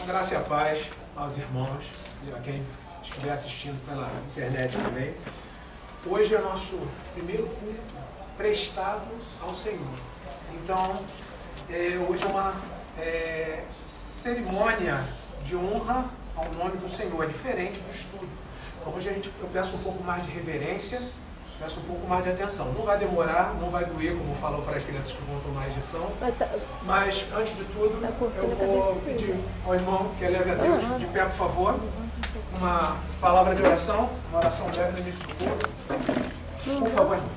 Graça e a paz aos irmãos e a quem estiver assistindo pela internet também. Hoje é o nosso primeiro culto prestado ao Senhor. Então, hoje é uma cerimônia de honra ao nome do Senhor. É diferente do estudo. Então, hoje eu peço um pouco mais de reverência, peço um pouco mais de atenção. Não vai demorar, não vai doer, como falam para as crianças que vão tomar injeção. Mas, antes de tudo, eu vou pedir ao irmão que eleve a Deus, de pé, por favor, uma palavra de oração, uma oração breve no início do culto. Por favor, irmão.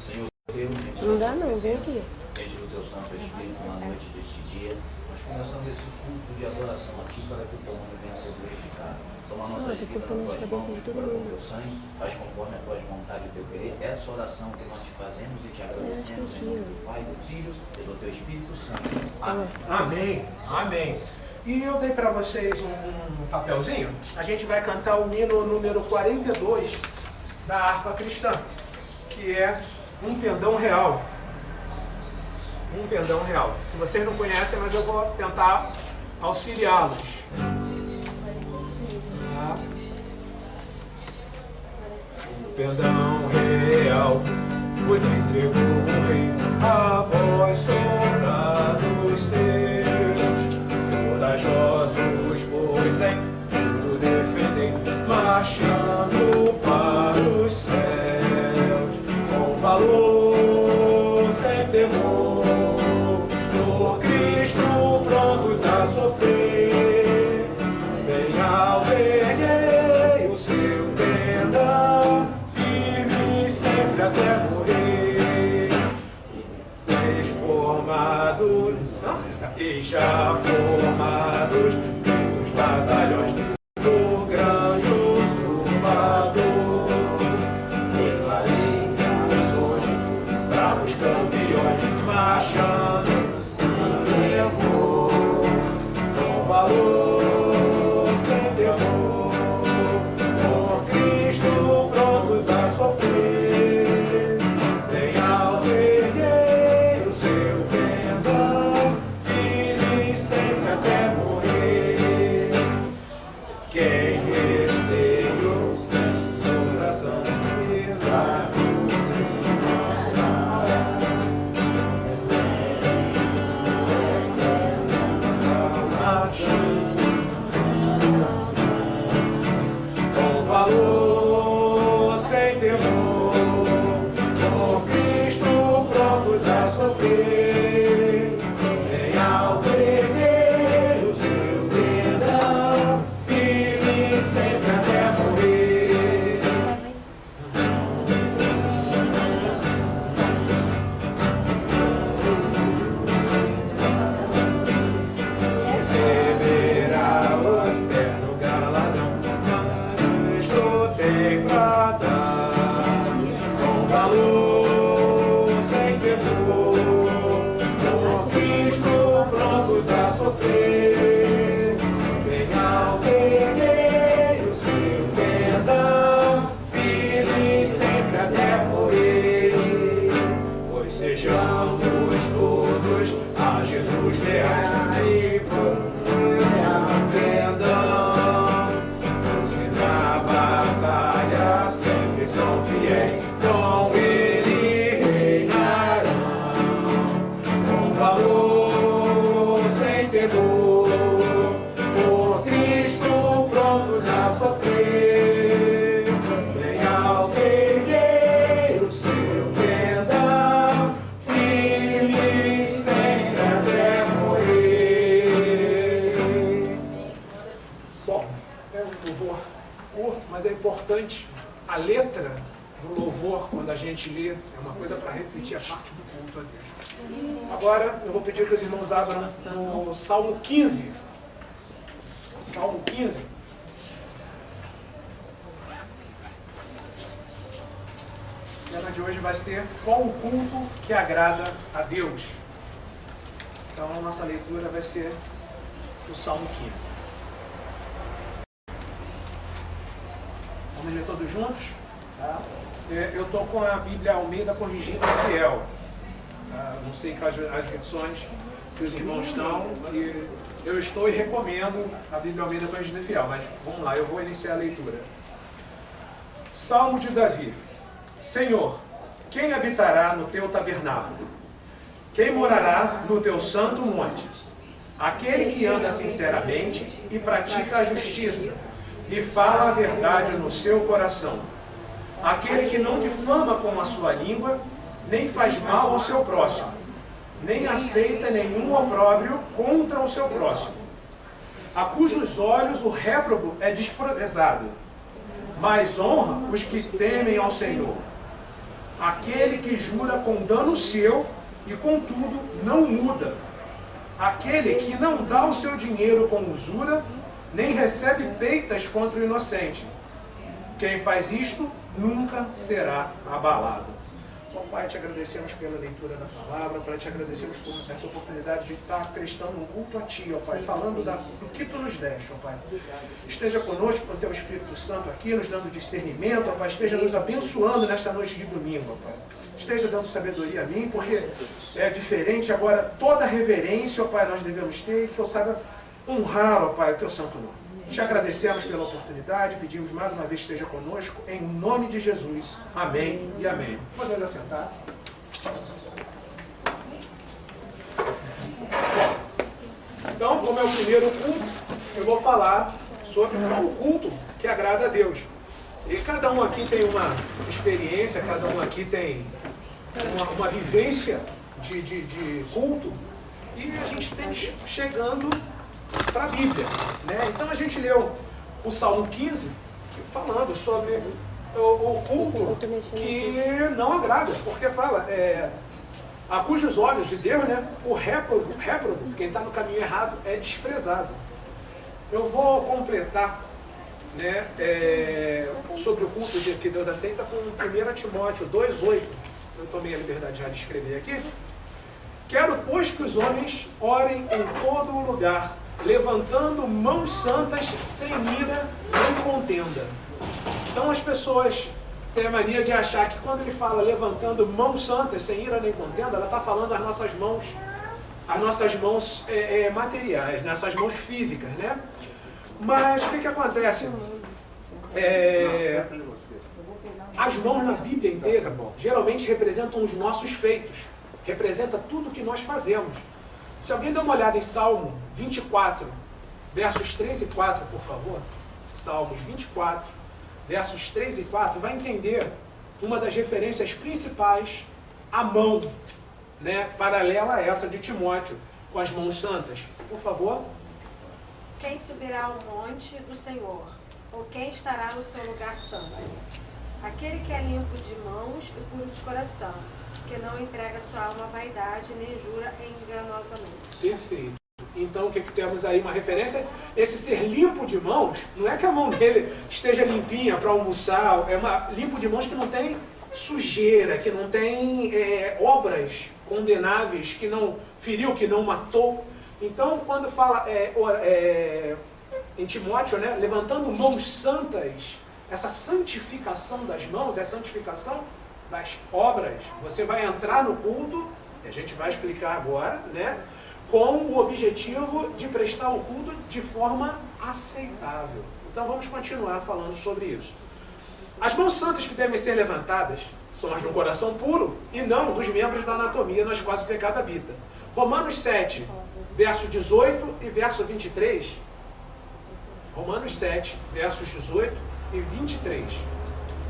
Senhor Deus, não dá não, vem aqui. Pede o teu Santo Espírito na noite deste dia, nós começamos esse culto de adoração aqui para que o teu nome venha ser glorificado. Toma a nossa vida nas tuas mãos, cura com o teu sangue, faz conforme a tua vontade e o teu querer. Essa oração que nós te fazemos e te agradecemos em nome do Pai, do Filho e do teu Espírito Santo. Amém. Amém. Amém. E eu dei para vocês um papelzinho. A gente vai cantar o hino número 42 da harpa cristã, que é Um Pendão Real. Um Pendão Real. Se vocês não conhecem, mas eu vou tentar auxiliá-los. Um pendão real vos entregou o rei, a vós soldados seus, corajosos, pois em tudo defendem, marchando para os céus, com valor, sem temor, por Cristo prontos a sofrer, bem alto erguei o seu pendão, firme sempre até morrer, transformados, e já formados, nos batalhões, por grande usurpador, declaremos hoje, bravos campeões, marchando sem temor, com valor, sem temor, por Cristo prontos a sofrer, bem alto erguei o seu pendão, firme sempre até morrer. Quem recebeu seu coração com valor, sem temor, por Cristo prontos a sofrer, em alto erguei o seu pendão, firme sempre até morrer. Receberá o eterno galardão, mas tem pra dar, com valor, sem temor, por Cristo prontos a sofrer, bem alto erguei o seu pendão, firme sempre até morrer, pois sejamos todos a Jesus leais e vamos a pendão, os que na batalha sempre são fiéis, com ele reinarão, com valor, sem temor, por Cristo prontos a sofrer, bem alto erguei o seu pendão, firme sempre até morrer. Bom, é um louvor curto, mas é importante. A letra do louvor, quando a gente lê, é uma coisa para refletir a parte do culto a Deus. Agora, eu vou pedir que os irmãos abram no Salmo 15. Salmo 15. O tema de hoje vai ser qual o culto que agrada a Deus. Então, a nossa leitura vai ser o Salmo 15. Vamos ler todos juntos? Tá? Eu estou com a Bíblia Almeida Corrigida e Fiel. Não sei quais as versões que os irmãos estão, e eu estou e recomendo a Bíblia Almeida Corrigida e Fiel, mas vamos lá, eu vou iniciar a leitura. Salmo de Davi. Senhor, quem habitará no teu tabernáculo? Quem morará no teu santo monte? Aquele que anda sinceramente e pratica a justiça, e fala a verdade no seu coração. Aquele que não difama com a sua língua, nem faz mal ao seu próximo, nem aceita nenhum opróbrio contra o seu próximo. A cujos olhos o réprobo é desprezado, mas honra os que temem ao Senhor. Aquele que jura com dano seu e, contudo, não muda. Aquele que não dá o seu dinheiro com usura, nem recebe peitas contra o inocente. Quem faz isto nunca será abalado. Bom, Pai, te agradecemos pela leitura da palavra, Pai, te agradecemos por essa oportunidade de estar prestando um culto a Ti, ó Pai, falando do que Tu nos deste, ó Pai. Esteja conosco com o Teu Espírito Santo aqui, nos dando discernimento, ó Pai, esteja nos abençoando nesta noite de domingo, ó Pai. Esteja dando sabedoria a mim, porque é diferente agora, toda reverência, ó Pai, nós devemos ter, que eu saiba honrar, ó Pai, o Teu santo nome. Te agradecemos pela oportunidade, pedimos mais uma vez que esteja conosco, em nome de Jesus. Amém e amém. Podemos assentar. Então, como é o primeiro culto, eu vou falar sobre o culto que agrada a Deus. E cada um aqui tem uma experiência, cada um aqui tem uma vivência de culto, e a gente tem chegando para a Bíblia, né? Então a gente leu o Salmo 15 falando sobre o culto que não agrada, porque fala a cujos olhos de Deus, né, o réprobo, quem está no caminho errado, é desprezado. Eu vou completar, né, sobre o culto que Deus aceita com 1 Timóteo 2,8. Eu tomei a liberdade já de escrever aqui. Quero, pois, que os homens orem em todo o lugar, levantando mãos santas, sem ira nem contenda. Então as pessoas têm a mania de achar que quando ele fala levantando mãos santas, sem ira nem contenda, ela está falando das nossas mãos, materiais, nessas mãos físicas, né? Mas o que acontece? As mãos na Bíblia inteira geralmente representam os nossos feitos, representa tudo que nós fazemos. Se alguém der uma olhada em Salmo 24, versos 3 e 4, por favor. Salmos 24, versos 3 e 4, vai entender uma das referências principais à mão, né, paralela a essa de Timóteo, com as mãos santas. Por favor. Quem subirá ao monte do Senhor? Ou quem estará no seu lugar santo? Aquele que é limpo de mãos e puro de coração, que não entrega sua alma à vaidade, nem jura enganosamente. Perfeito. Então, o que temos aí? Uma referência. Esse ser limpo de mãos, não é que a mão dele esteja limpinha para almoçar, limpo de mãos que não tem sujeira, que não tem obras condenáveis, que não feriu, que não matou. Então, quando fala em Timóteo, né, levantando mãos santas, essa santificação das mãos é a santificação das obras. Você vai entrar no culto, e a gente vai explicar agora, né, com o objetivo de prestar o culto de forma aceitável. Então vamos continuar falando sobre isso. As mãos santas que devem ser levantadas são as de um coração puro e não dos membros da anatomia nas quais o pecado habita. Romanos 7, verso 18 e verso 23. Romanos 7, versos 18 e 23.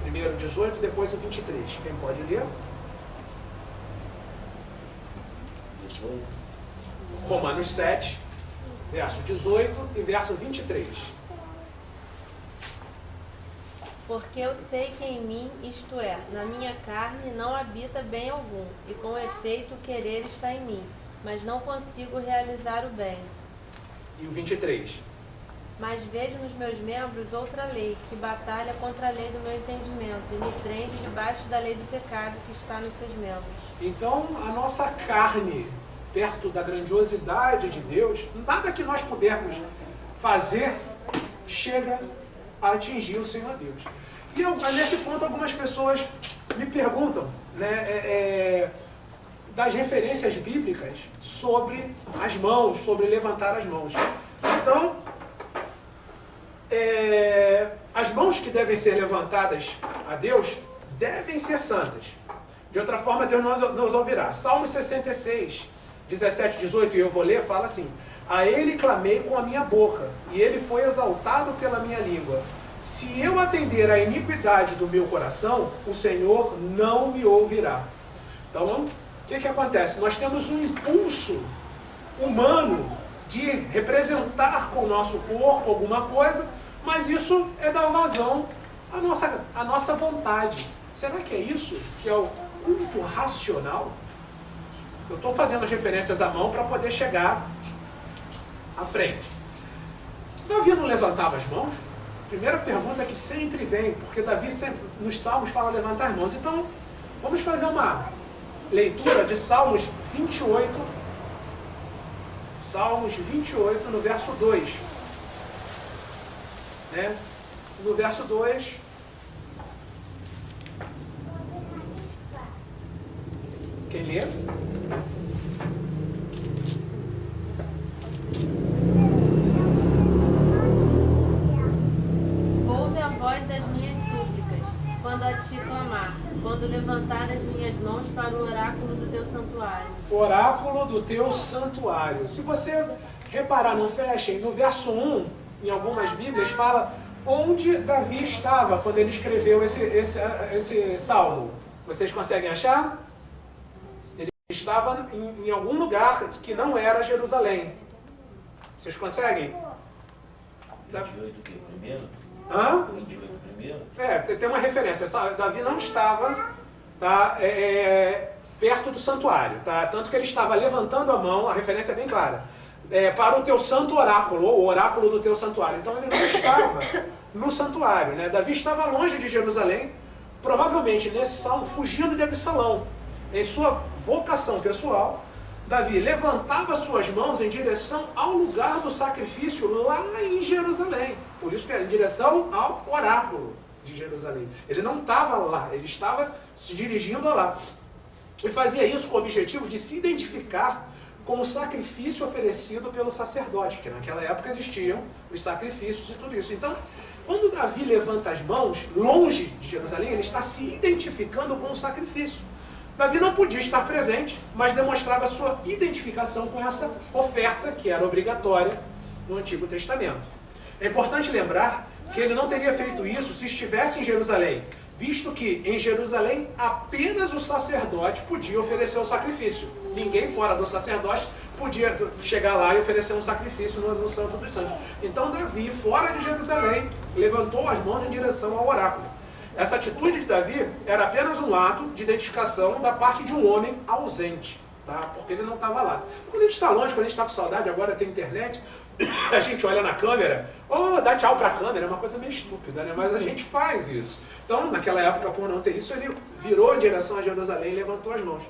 Primeiro 18, depois o 23. Quem pode ler? Romanos 7, verso 18 e verso 23. Porque eu sei que em mim, isto é, na minha carne, não habita bem algum, e com efeito o querer está em mim, mas não consigo realizar o bem. E o 23. Mas vejo nos meus membros outra lei, que batalha contra a lei do meu entendimento, e me prende debaixo da lei do pecado que está nos seus membros. Então, a nossa carne, perto da grandiosidade de Deus, nada que nós pudermos fazer chega a atingir o Senhor Deus. E nesse ponto algumas pessoas me perguntam, né, das referências bíblicas sobre as mãos, sobre levantar as mãos. Então, as mãos que devem ser levantadas a Deus devem ser santas. De outra forma, Deus nos ouvirá. Salmo 66, 17, 18, e eu vou ler, fala assim: a ele clamei com a minha boca, e ele foi exaltado pela minha língua. Se eu atender à iniquidade do meu coração, o Senhor não me ouvirá. Então, o que acontece? Nós temos um impulso humano de representar com o nosso corpo alguma coisa, mas isso é dar vazão à nossa vontade. Será que é isso que é o culto racional? Eu estou fazendo as referências à mão para poder chegar à frente. Davi não levantava as mãos? Primeira pergunta que sempre vem, porque Davi sempre, nos Salmos fala levantar as mãos. Então, vamos fazer uma leitura de Salmos 28, Salmos 28, no verso 2. Né? No verso 2, quem lê? Ouve a voz das minhas súplicas, quando a ti clamar, quando levantar as minhas mãos para o oráculo do teu santuário. Oráculo do teu santuário. Se você reparar, não fechem, no verso 1, em algumas Bíblias, fala onde Davi estava quando ele escreveu esse salmo. Vocês conseguem achar? Ele estava em algum lugar que não era Jerusalém. Vocês conseguem? 28 o quê? Primeiro? Hã? 28 primeiro? Tem uma referência. Davi não estava perto do santuário. Tá? Tanto que ele estava levantando a mão, a referência é bem clara, para o teu santo oráculo, ou o oráculo do teu santuário. Então ele não estava no santuário. Né? Davi estava longe de Jerusalém, provavelmente nesse salmo, fugindo de Absalão. Em sua vocação pessoal, Davi levantava suas mãos em direção ao lugar do sacrifício lá em Jerusalém. Por isso que é em direção ao oráculo de Jerusalém. Ele não estava lá, ele estava se dirigindo lá. E fazia isso com o objetivo de se identificar com o sacrifício oferecido pelo sacerdote, que naquela época existiam os sacrifícios e tudo isso. Então, quando Davi levanta as mãos longe de Jerusalém, ele está se identificando com o sacrifício. Davi não podia estar presente, mas demonstrava sua identificação com essa oferta, que era obrigatória no Antigo Testamento. É importante lembrar que ele não teria feito isso se estivesse em Jerusalém, visto que em Jerusalém apenas o sacerdote podia oferecer o sacrifício. Ninguém fora do sacerdote podia chegar lá e oferecer um sacrifício no Santo dos Santos. Então Davi, fora de Jerusalém, levantou as mãos em direção ao oráculo. Essa atitude de Davi era apenas um ato de identificação da parte de um homem ausente, tá? Porque ele não estava lá. Quando a gente está longe, quando a gente está com saudade, agora tem internet, a gente olha na câmera, dá tchau para a câmera, é uma coisa meio estúpida, né? Mas a gente faz isso. Então, naquela época, por não ter isso, ele virou em direção a Jerusalém e levantou as mãos.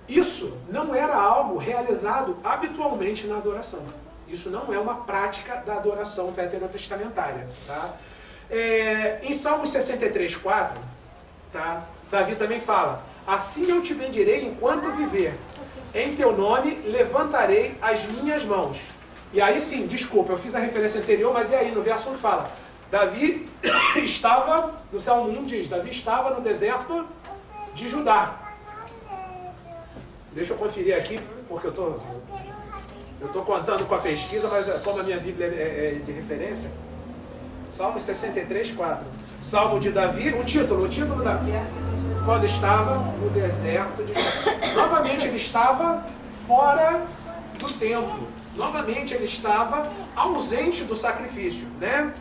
Isso não era algo realizado habitualmente na adoração. Isso não é uma prática da adoração veterotestamentária, tá? Em Salmos 63, 4, tá? Davi também fala: assim eu te bendirei enquanto viver, em teu nome levantarei as minhas mãos. E aí sim, desculpa, eu fiz a referência anterior, mas e aí no verso 1 fala: Davi estava, no Salmo 1 diz, Davi estava no deserto de Judá. Deixa eu conferir aqui, porque eu estou contando com a pesquisa, mas como a minha Bíblia é de referência. Salmo 63, 4. Salmo de Davi, o título Davi, quando estava no deserto de Judá. Novamente ele estava fora do templo. Novamente ele estava ausente do sacrifício, né?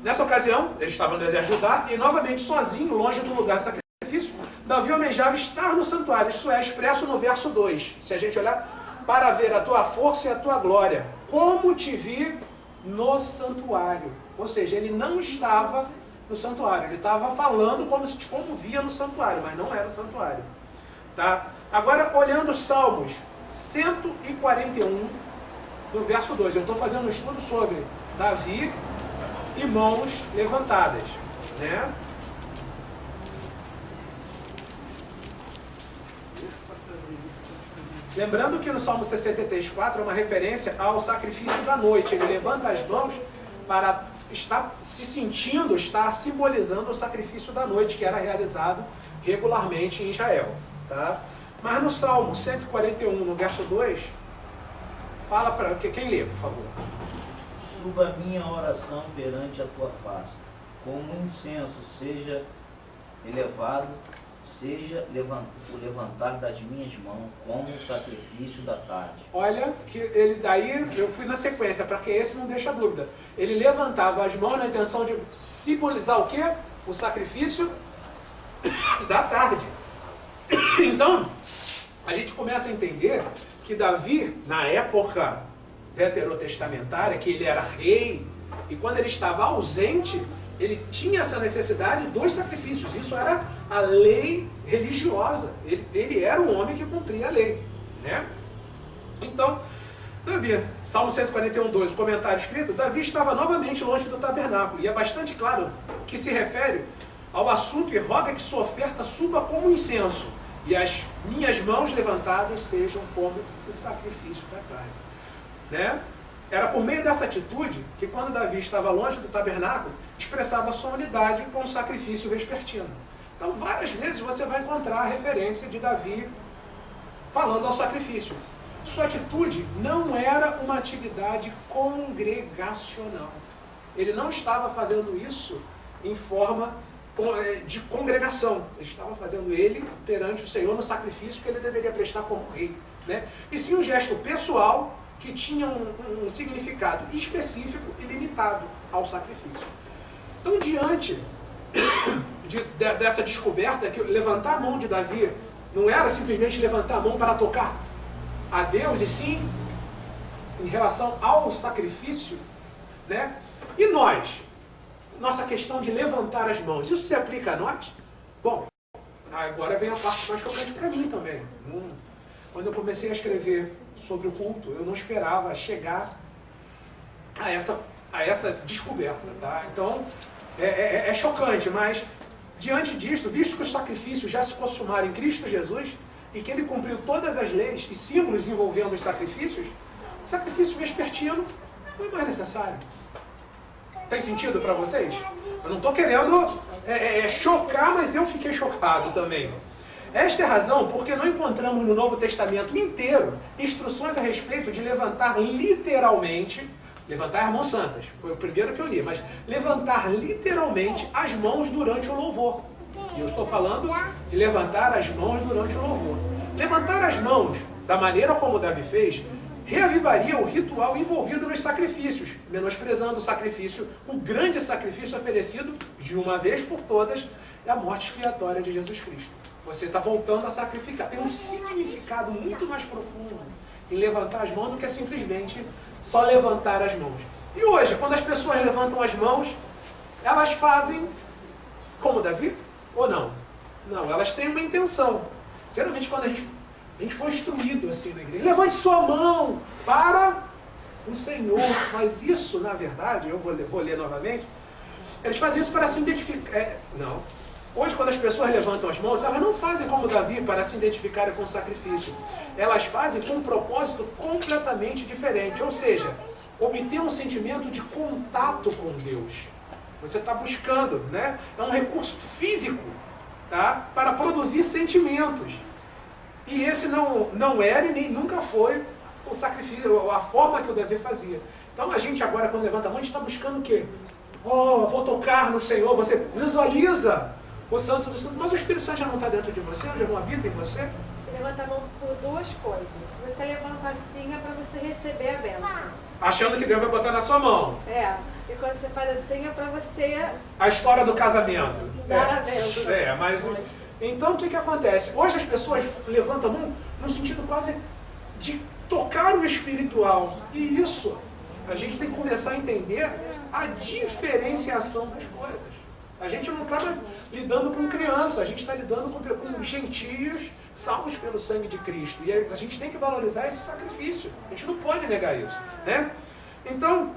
Nessa ocasião, ele estava no deserto de Judá e novamente sozinho, longe do lugar de sacrifício, Davi almejava estar no santuário. Isso é expresso no verso 2. Se a gente olhar, para ver a tua força e a tua glória, como te vi no santuário. Ou seja, ele não estava no santuário, ele estava falando como via no santuário, mas não era o santuário. Tá? Agora, olhando Salmos 141, no verso 2, eu estou fazendo um estudo sobre Davi e mãos levantadas, né? Lembrando que no Salmo 63:4 é uma referência ao sacrifício da noite. Ele levanta as mãos para estar se sentindo, estar simbolizando o sacrifício da noite, que era realizado regularmente em Israel. Tá? Mas no Salmo 141, no verso 2, fala para... Quem lê, por favor? Suba a minha oração perante a tua face, como um incenso seja elevado, seja o levantar das minhas mãos, como o sacrifício da tarde. Olha, que ele daí, eu fui na sequência, porque esse não deixa dúvida. Ele levantava as mãos na intenção de simbolizar o quê? O sacrifício da tarde. Então, a gente começa a entender que Davi, na época veterotestamentária, que ele era rei, e quando ele estava ausente, ele tinha essa necessidade dos sacrifícios. Isso era a lei religiosa. Ele era um homem que cumpria a lei, né? Então, Davi, Salmo 141:2, o comentário escrito, Davi estava novamente longe do tabernáculo. E é bastante claro que se refere ao assunto e roga que sua oferta suba como incenso, e as minhas mãos levantadas sejam como o sacrifício da tarde. Né? Era por meio dessa atitude que, quando Davi estava longe do tabernáculo, expressava sua unidade com o sacrifício vespertino. Então, várias vezes você vai encontrar a referência de Davi falando ao sacrifício. Sua atitude não era uma atividade congregacional. Ele não estava fazendo isso em forma de congregação. Ele estava fazendo ele perante o Senhor no sacrifício que ele deveria prestar como rei. Né? E sim um gesto pessoal que tinha um significado específico e limitado ao sacrifício. Então, diante dessa descoberta, que levantar a mão de Davi não era simplesmente levantar a mão para tocar a Deus, e sim em relação ao sacrifício, né? E nós? Nossa questão de levantar as mãos, isso se aplica a nós? Bom, agora vem a parte mais chocante para mim também. Quando eu comecei a escrever sobre o culto, eu não esperava chegar a essa descoberta, tá? Então, é chocante, mas diante disto, visto que os sacrifícios já se consumaram em Cristo Jesus, e que ele cumpriu todas as leis e símbolos envolvendo os sacrifícios, o sacrifício vespertino não é mais necessário. Tem sentido para vocês? Eu não estou querendo chocar, mas eu fiquei chocado também. Esta é a razão porque não encontramos no Novo Testamento inteiro instruções a respeito de levantar literalmente, levantar as mãos santas, foi o primeiro que eu li, mas levantar literalmente as mãos durante o louvor. E eu estou falando de levantar as mãos durante o louvor. Levantar as mãos da maneira como Davi fez, reavivaria o ritual envolvido nos sacrifícios, menosprezando o sacrifício, o grande sacrifício oferecido de uma vez por todas, é a morte expiatória de Jesus Cristo. Você está voltando a sacrificar. Tem um significado muito mais profundo em levantar as mãos do que simplesmente só levantar as mãos. E hoje, quando as pessoas levantam as mãos, elas fazem como Davi ou não? Não, elas têm uma intenção. Geralmente, quando a gente foi instruído assim na igreja, levante sua mão para o Senhor. Mas isso, na verdade, eu vou ler novamente, eles fazem isso para se identificar. Não. Hoje, quando as pessoas levantam as mãos, elas não fazem como Davi para se identificarem com o sacrifício. Elas fazem com um propósito completamente diferente. Ou seja, obter um sentimento de contato com Deus. Você está buscando, né? É um recurso físico, tá? Para produzir sentimentos. E esse não era e nem nunca foi o sacrifício, a forma que o Davi fazia. Então a gente agora, quando levanta a mão, a gente está buscando o quê? Oh, vou tocar no Senhor. Você visualiza o Santo do Santo. Mas o Espírito Santo já não está dentro de você? Já não habita em você? Você levanta a mão por duas coisas. Se você levanta assim, é para você receber a bênção. Achando que Deus vai botar na sua mão. E quando você faz assim, é para você... A história do casamento. Dar a bênção. Mas... Então, o que acontece? Hoje as pessoas levantam a mão no sentido quase de tocar o espiritual. E isso, a gente tem que começar a entender a diferenciação das coisas. A gente não está lidando com criança, a gente está lidando com gentios salvos pelo sangue de Cristo. E a gente tem que valorizar esse sacrifício. A gente não pode negar isso, né? Então,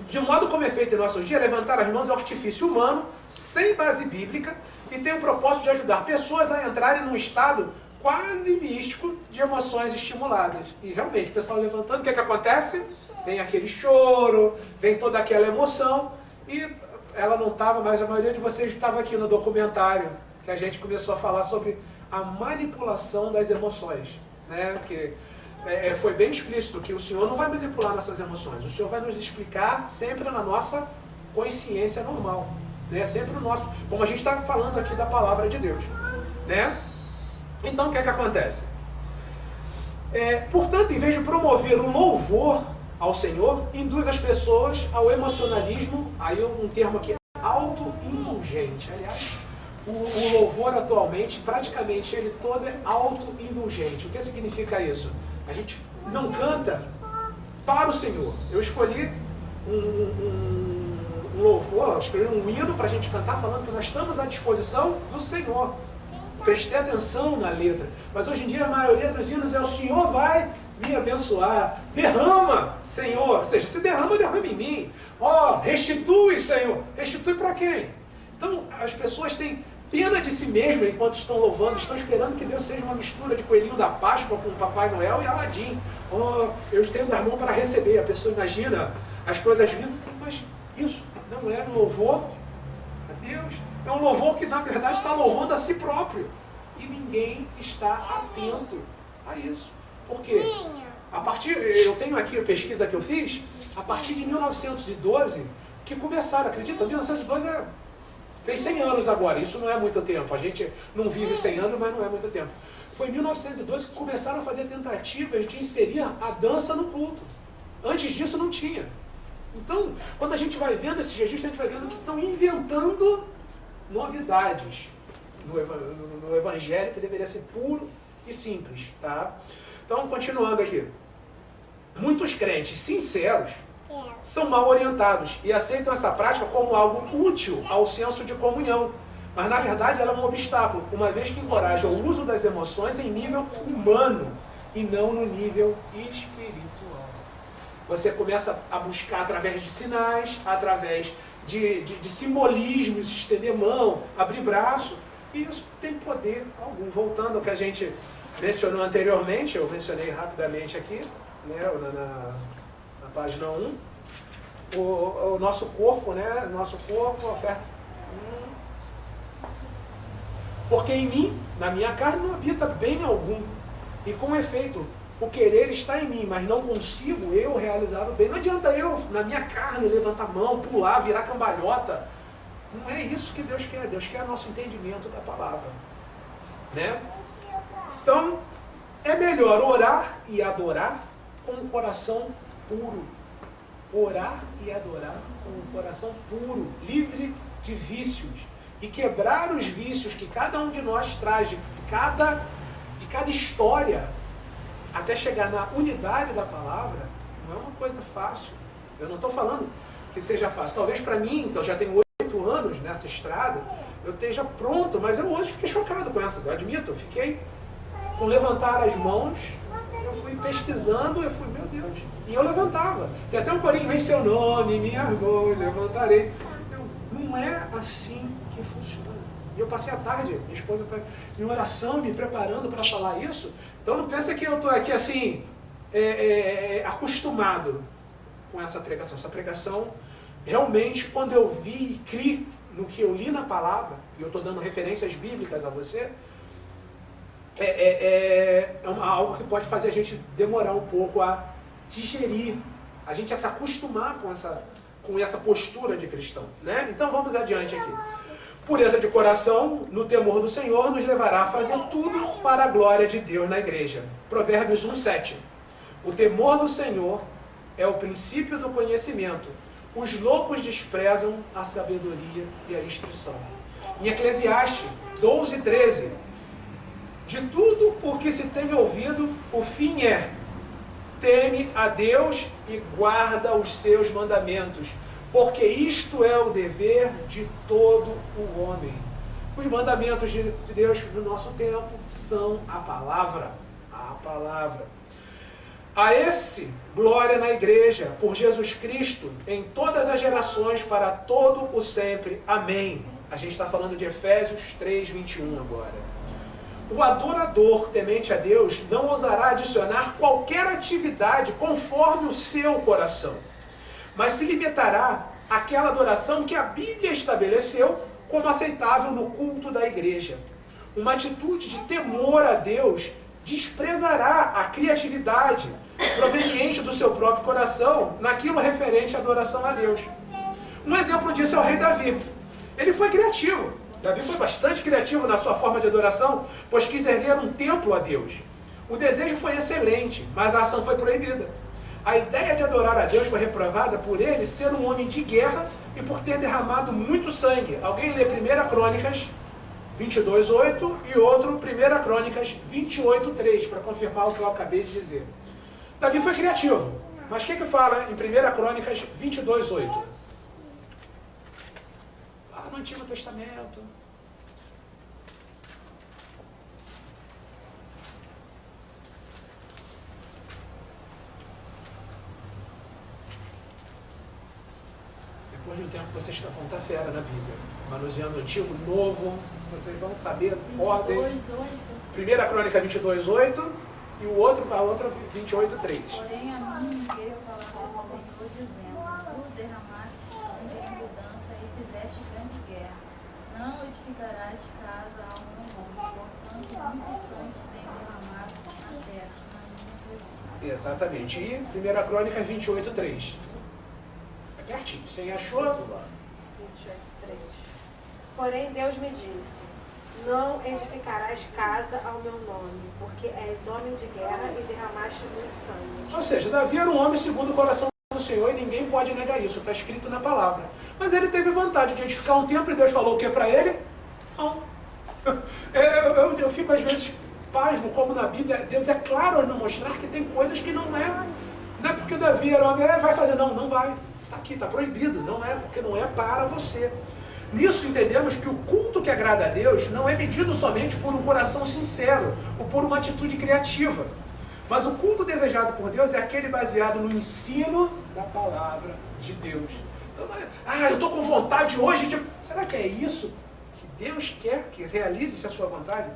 de modo como é feito em nossos dias, levantar as mãos é um artifício humano, sem base bíblica, e tem o propósito de ajudar pessoas a entrarem num estado quase místico de emoções estimuladas. E realmente, o pessoal levantando, o que acontece? Vem aquele choro, vem toda aquela emoção, e ela não estava, mas a maioria de vocês estava aqui no documentário, que a gente começou a falar sobre a manipulação das emoções, né? Que foi bem explícito que o Senhor não vai manipular nossas emoções, o Senhor vai nos explicar sempre na nossa consciência normal, né? Sempre o nosso, como a gente está falando aqui da palavra de Deus, né? Então o que acontece? Portanto, em vez de promover o louvor ao Senhor, induz as pessoas ao emocionalismo, aí um termo aqui, autoindulgente. Aliás, o louvor atualmente, praticamente ele todo é autoindulgente. O que significa isso? A gente não canta para o Senhor. Eu escolhi um louvor, eu escolhi um hino para a gente cantar, falando que nós estamos à disposição do Senhor. Prestei atenção na letra. Mas hoje em dia a maioria dos hinos é o Senhor vai me abençoar. Derrama, Senhor. Ou seja, se derrama em mim. Restitui, Senhor. Restitui para quem? Então, as pessoas têm pena de si mesmas enquanto estão louvando, estão esperando que Deus seja uma mistura de coelhinho da Páscoa com Papai Noel e Aladim. Eu estendo as mãos para receber. A pessoa imagina as coisas vindo. Mas isso não é louvor a Deus. É um louvor que, na verdade, está louvando a si próprio. E ninguém está atento a isso. Por quê? Eu tenho aqui a pesquisa que eu fiz, a partir de 1912, que começaram, acredita? 1912 fez 100 anos agora, isso não é muito tempo. A gente não vive 100 anos, mas não é muito tempo. Foi em 1912 que começaram a fazer tentativas de inserir a dança no culto. Antes disso não tinha. Então, quando a gente vai vendo esses registros, a gente vai vendo que estão inventando novidades no evangelho, que deveria ser puro e simples, tá? Então, continuando aqui. Muitos crentes sinceros são mal orientados e aceitam essa prática como algo útil ao senso de comunhão. Mas, na verdade, ela é um obstáculo, uma vez que encoraja o uso das emoções em nível humano e não no nível espiritual. Você começa a buscar através de sinais, através de simbolismos, estender mão, abrir braço, e isso tem poder algum. Voltando ao que a gente mencionou anteriormente, eu mencionei rapidamente aqui, né, na página 1, o nosso corpo, né, nosso corpo oferta. Porque em mim, na minha carne, não habita bem algum, e com efeito, o querer está em mim, mas não consigo eu realizar o bem. Não adianta eu, na minha carne, levantar a mão, pular, virar cambalhota. Não é isso que Deus quer. Deus quer nosso entendimento da palavra, né? Então, é melhor orar e adorar com um coração puro. Orar e adorar com um coração puro, livre de vícios. E quebrar os vícios que cada um de nós traz, de cada história, até chegar na unidade da palavra, não é uma coisa fácil. Eu não estou falando que seja fácil. Talvez para mim, que eu já tenho 8 anos nessa estrada, eu esteja pronto, mas eu hoje fiquei chocado com essa. Eu admito, eu fiquei com levantar as mãos, eu fui pesquisando, eu fui, meu Deus, e eu levantava. Tem até um corinho, em seu nome, minhas mãos, levantarei. Não é assim que funciona. E eu passei a tarde, minha esposa está em oração, me preparando para falar isso. Então não pensa que eu estou aqui assim, acostumado com essa pregação. Essa pregação, realmente, quando eu vi e criei no que eu li na palavra, e eu estou dando referências bíblicas a você, algo que pode fazer a gente demorar um pouco a digerir, a gente a se acostumar com essa postura de cristão, né? Então vamos adiante aqui. Pureza de coração, no temor do Senhor, nos levará a fazer tudo para a glória de Deus na igreja. Provérbios 1:7. O temor do Senhor é o princípio do conhecimento. Os loucos desprezam a sabedoria e a instrução. Em Eclesiastes 12:13. De tudo o que se tem ouvido, o fim é: teme a Deus e guarda os seus mandamentos, porque isto é o dever de todo o homem. Os mandamentos de Deus no nosso tempo são a palavra. A palavra. A esse, glória na igreja, por Jesus Cristo, em todas as gerações, para todo o sempre. Amém. A gente está falando de Efésios 3:21 agora. o adorador temente a Deus não ousará adicionar qualquer atividade conforme o seu coração, mas se limitará àquela adoração que a Bíblia estabeleceu como aceitável no culto da igreja. Uma atitude de temor a Deus desprezará a criatividade proveniente do seu próprio coração naquilo referente à adoração a Deus. Um exemplo disso é o rei Davi. Ele foi criativo. Davi foi bastante criativo na sua forma de adoração, pois quis erguer um templo a Deus. O desejo foi excelente, mas a ação foi proibida. A ideia de adorar a Deus foi reprovada por ele ser um homem de guerra e por ter derramado muito sangue. Alguém lê 1 Crônicas 22:8 e outro 1 Crônicas 28:3, para confirmar o que eu acabei de dizer. Davi foi criativo, mas o que fala em 1 Crônicas 22:8? Fala no Antigo Testamento. Depois de um tempo vocês vão estar fera na Bíblia, manuseando o Antigo, Novo, vocês vão saber ordem. 1 Crônica 22:8 e a outra 28:3. Porém a mim veio a palavra do Senhor dizendo: Tu derramaste sangue em abundância e fizeste grande guerra. Não edificarás casa ao meu nome, portanto muito sangue tem derramado na terra, na minha presença. Exatamente. E 1 Crônica 28:3. É pertinho. Você achou? 28:3. Porém Deus me disse: Não edificarás casa ao meu nome, porque és homem de guerra e derramaste muito sangue. Ou seja, Davi era um homem segundo o coração do Senhor e ninguém pode negar isso, está escrito na palavra. Mas ele teve vontade de edificar um templo e Deus falou o que para ele? Não. Eu fico às vezes pasmo como na Bíblia Deus é claro ao nos mostrar que tem coisas que não é. Não é porque Davi era um homem, vai fazer, não vai. Está aqui, está proibido, não é, porque não é para você. Nisso entendemos que o culto que agrada a Deus não é medido somente por um coração sincero ou por uma atitude criativa. Mas o culto desejado por Deus é aquele baseado no ensino da palavra de Deus. Então, eu estou com vontade hoje de... Será que é isso que Deus quer que realize a sua vontade?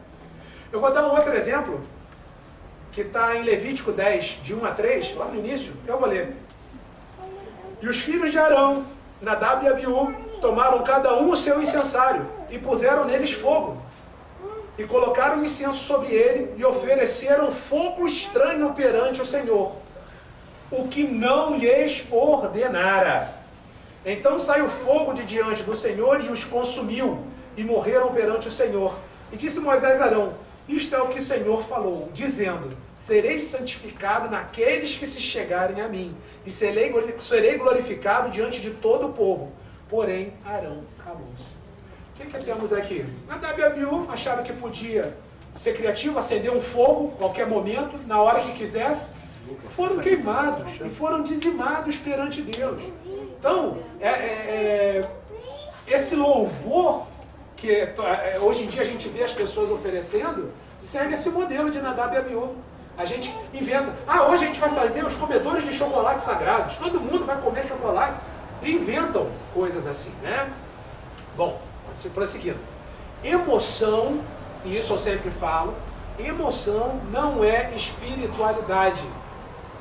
Eu vou dar um outro exemplo, que está em Levítico 10, de 1-3, lá no início, eu vou ler. E os filhos de Arão, Nadab e Abiú, tomaram cada um o seu incensário e puseram neles fogo. E colocaram incenso sobre ele e ofereceram fogo estranho perante o Senhor, o que não lhes ordenara. Então saiu fogo de diante do Senhor e os consumiu, e morreram perante o Senhor. E disse Moisés a Arão: Isto é o que o Senhor falou, dizendo: Sereis santificado naqueles que se chegarem a mim, e serei glorificado diante de todo o povo. Porém, Arão calou-se. O que temos aqui? Nadab e Abiú acharam que podia ser criativo, acender um fogo, qualquer momento, na hora que quisesse. Foram queimados e foram dizimados perante Deus. Então, esse louvor que hoje em dia a gente vê as pessoas oferecendo, segue esse modelo de Nadab e Abiú. A gente inventa, hoje a gente vai fazer os comedores de chocolate sagrados, todo mundo vai comer chocolate, e inventam coisas assim, né? Bom, prosseguindo. Emoção, e isso eu sempre falo, emoção não é espiritualidade.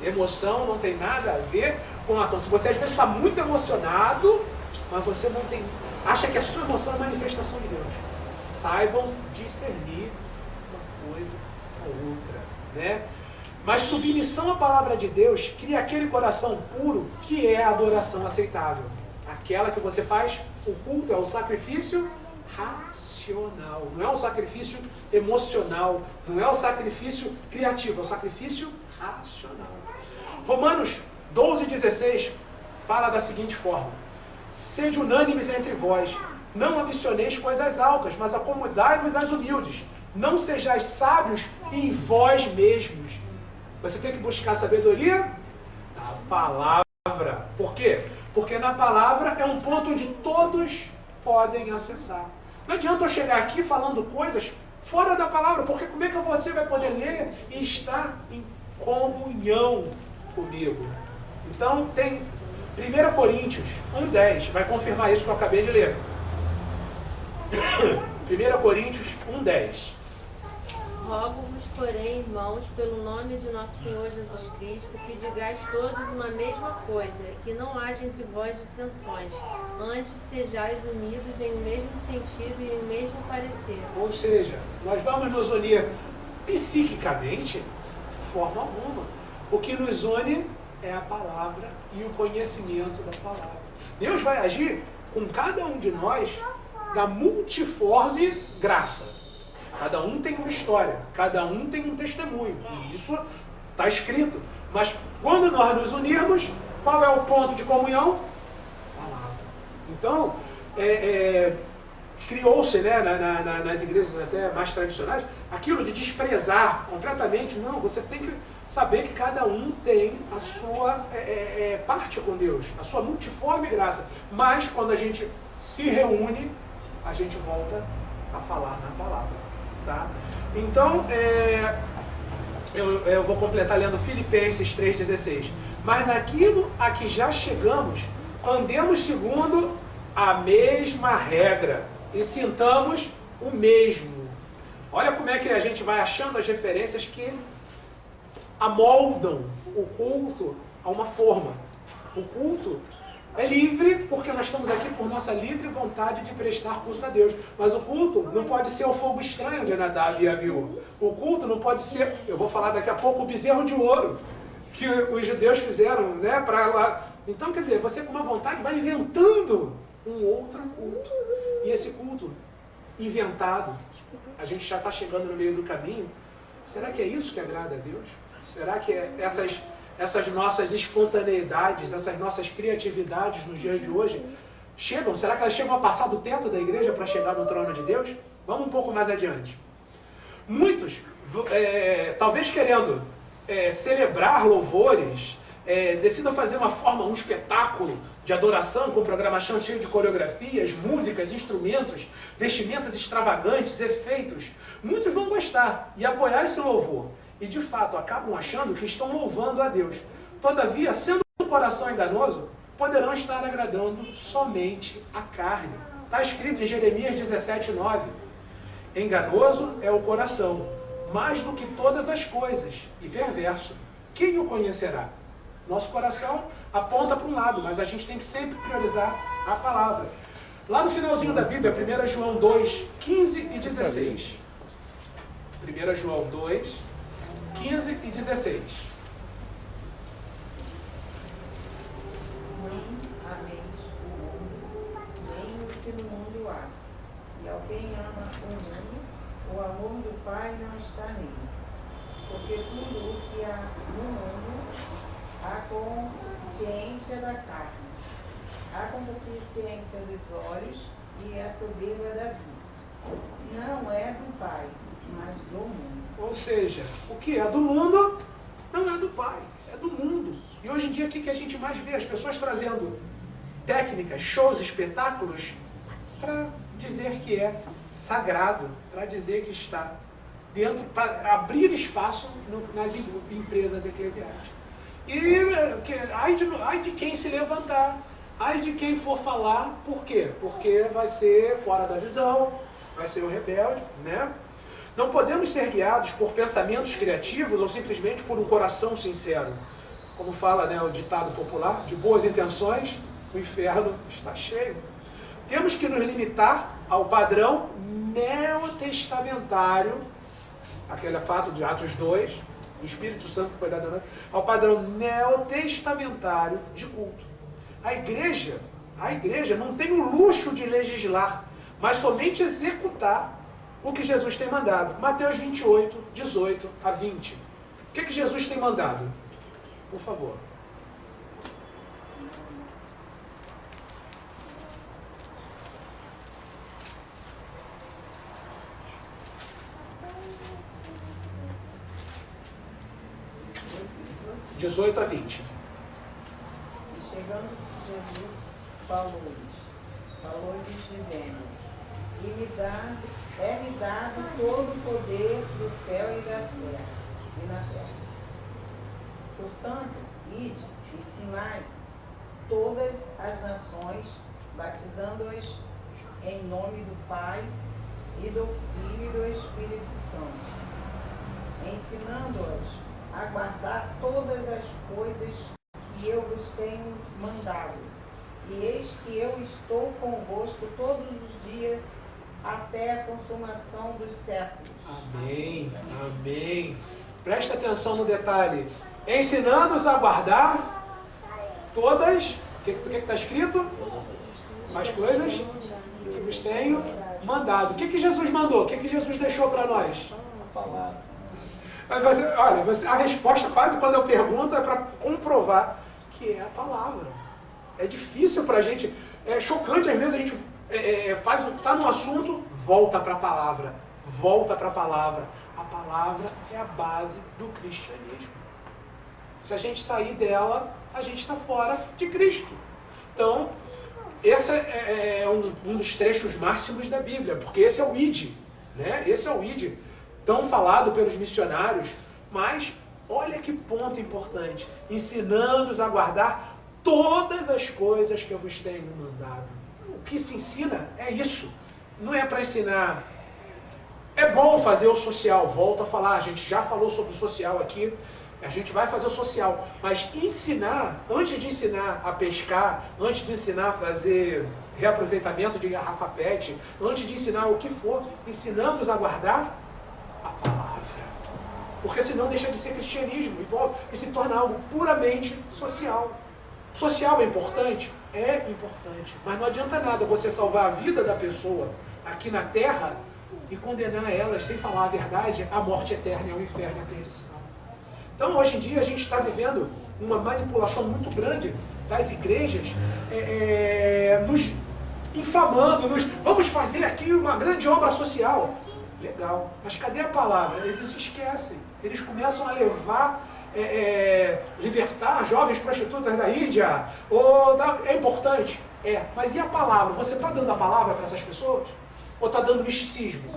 Emoção não tem nada a ver com ação. Se você às vezes está muito emocionado, mas você não tem, acha que a sua emoção é manifestação de Deus, saibam discernir uma coisa ou outra, né? Mas submissão à palavra de Deus cria aquele coração puro que é a adoração aceitável. Aquela que você faz, o culto é o sacrifício racional, não é o sacrifício emocional, não é o sacrifício criativo, é o sacrifício racional. Romanos 12:16 fala da seguinte forma: Sede unânimes entre vós, não ambicioneis coisas altas, mas acomodai-vos às humildes. Não sejais sábios em vós mesmos. Você tem que buscar sabedoria da palavra. Por quê? Porque na palavra é um ponto onde todos podem acessar. Não adianta eu chegar aqui falando coisas fora da palavra, porque como é que você vai poder ler e estar em comunhão comigo? Então tem 1 Coríntios 1:10, vai confirmar isso que eu acabei de ler. 1 Coríntios 1:10. Rogo-vos, porém, irmãos, pelo nome de nosso Senhor Jesus Cristo, que digais todos uma mesma coisa, que não haja entre vós dissensões, antes sejais unidos em um mesmo sentido e em um mesmo parecer. Ou seja, nós vamos nos unir psiquicamente de forma alguma. O que nos une é a palavra e o conhecimento da palavra. Deus vai agir com cada um de nós da multiforme graça. Cada um tem uma história, cada um tem um testemunho. E isso está escrito. Mas quando nós nos unirmos, qual é o ponto de comunhão? Palavra. Então, criou-se, né, nas igrejas até mais tradicionais, aquilo de desprezar completamente. Não, você tem que saber que cada um tem a sua parte com Deus, a sua multiforme graça. Mas quando a gente se reúne, a gente volta a falar na palavra. Tá? Então, eu vou completar lendo Filipenses 3,16. Mas naquilo a que já chegamos, andemos segundo a mesma regra e sintamos o mesmo. Olha como é que a gente vai achando as referências que amoldam o culto a uma forma. O culto é livre, porque nós estamos aqui por nossa livre vontade de prestar culto a Deus. Mas o culto não pode ser o fogo estranho de Nadab e Abiú. O culto não pode ser, eu vou falar daqui a pouco, o bezerro de ouro que os judeus fizeram, né, para lá. Então, quer dizer, você com uma vontade vai inventando um outro culto. E esse culto inventado, a gente já está chegando no meio do caminho. Será que é isso que agrada a Deus? Será que essas nossas espontaneidades, essas nossas criatividades nos dias de hoje chegam? Será que elas chegam a passar do teto da igreja para chegar no trono de Deus? Vamos um pouco mais adiante. Muitos, talvez querendo celebrar louvores, decidam fazer um espetáculo de adoração com programação cheia de coreografias, músicas, instrumentos, vestimentas extravagantes, efeitos. Muitos vão gostar e apoiar esse louvor. E de fato acabam achando que estão louvando a Deus. Todavia, sendo um coração enganoso, poderão estar agradando somente a carne. Está escrito em Jeremias 17:9. Enganoso é o coração, mais do que todas as coisas, e perverso. Quem o conhecerá? Nosso coração aponta para um lado, mas a gente tem que sempre priorizar a palavra. Lá no finalzinho da Bíblia, 1 João 2, 15 e 16. 1 João 2, 15 e 16. Nem ameis o mundo, nem o que no mundo há. Se alguém ama o mundo, o amor do Pai não está nele. Porque tudo o que há no mundo, há consciência da carne, a concupiscência dos olhos e a soberba da vida. Não é do Pai, mas do mundo. Ou seja, o que é do mundo não é do Pai, é do mundo. E hoje em dia, o que a gente mais vê? As pessoas trazendo técnicas, shows, espetáculos para dizer que é sagrado, para dizer que está dentro, para abrir espaço nas empresas eclesiásticas. E ai de quem se levantar, ai de quem for falar. Por quê? Porque vai ser fora da visão, vai ser o rebelde, né? Não podemos ser guiados por pensamentos criativos ou simplesmente por um coração sincero. Como fala, né, o ditado popular, de boas intenções, o inferno está cheio. Temos que nos limitar ao padrão neotestamentário, aquele fato de Atos 2, do Espírito Santo que foi dado a nós, ao padrão neotestamentário de culto. A igreja não tem o luxo de legislar, mas somente executar o que Jesus tem mandado. Mateus 28, 18 a 20. O que Jesus tem mandado? Por favor. E 18 a 20. chegando Jesus, falou-lhes dizendo, é-me dado todo o poder do céu e na terra. Portanto, ide e ensinai todas as nações, batizando-as em nome do Pai e do Filho e do Espírito Santo, ensinando-as a guardar todas as coisas que eu vos tenho mandado. E eis que eu estou convosco todos os dias até a consumação dos séculos. Amém, amém. Presta atenção no detalhe. Ensinando-os a guardar todas, o que está escrito? As coisas que vos tenho mandado. O que Jesus mandou? O que Jesus deixou para nós? A palavra. Mas olha, a resposta quase quando eu pergunto é para comprovar que é a palavra. É difícil para a gente, é chocante, às vezes a gente está num assunto, volta para a palavra, volta para a palavra. A palavra é a base do cristianismo. Se a gente sair dela, a gente está fora de Cristo. Então, esse é um dos trechos máximos da Bíblia, porque esse é o ID, né? Esse é o ID, tão falado pelos missionários, mas olha que ponto importante, ensinando-os a guardar todas as coisas que eu vos tenho mandado. O que se ensina é isso, não é para ensinar. É bom fazer o social, volto a falar, a gente já falou sobre o social aqui, a gente vai fazer o social, mas ensinar, antes de ensinar a pescar, antes de ensinar a fazer reaproveitamento de garrafa PET, antes de ensinar o que for, ensinando-os a guardar a palavra. Porque senão deixa de ser cristianismo e se torna algo puramente social. Social é importante? É importante, mas não adianta nada você salvar a vida da pessoa aqui na terra e condenar elas sem falar a verdade à morte eterna, ao inferno e à perdição. Então, hoje em dia, a gente está vivendo uma manipulação muito grande das igrejas, nos inflamando, vamos fazer aqui uma grande obra social. Legal, mas cadê a palavra? Eles esquecem, eles começam a levar, libertar jovens prostitutas da Índia, é importante? É, mas e a palavra? Você está dando a palavra para essas pessoas? Ou está dando misticismo?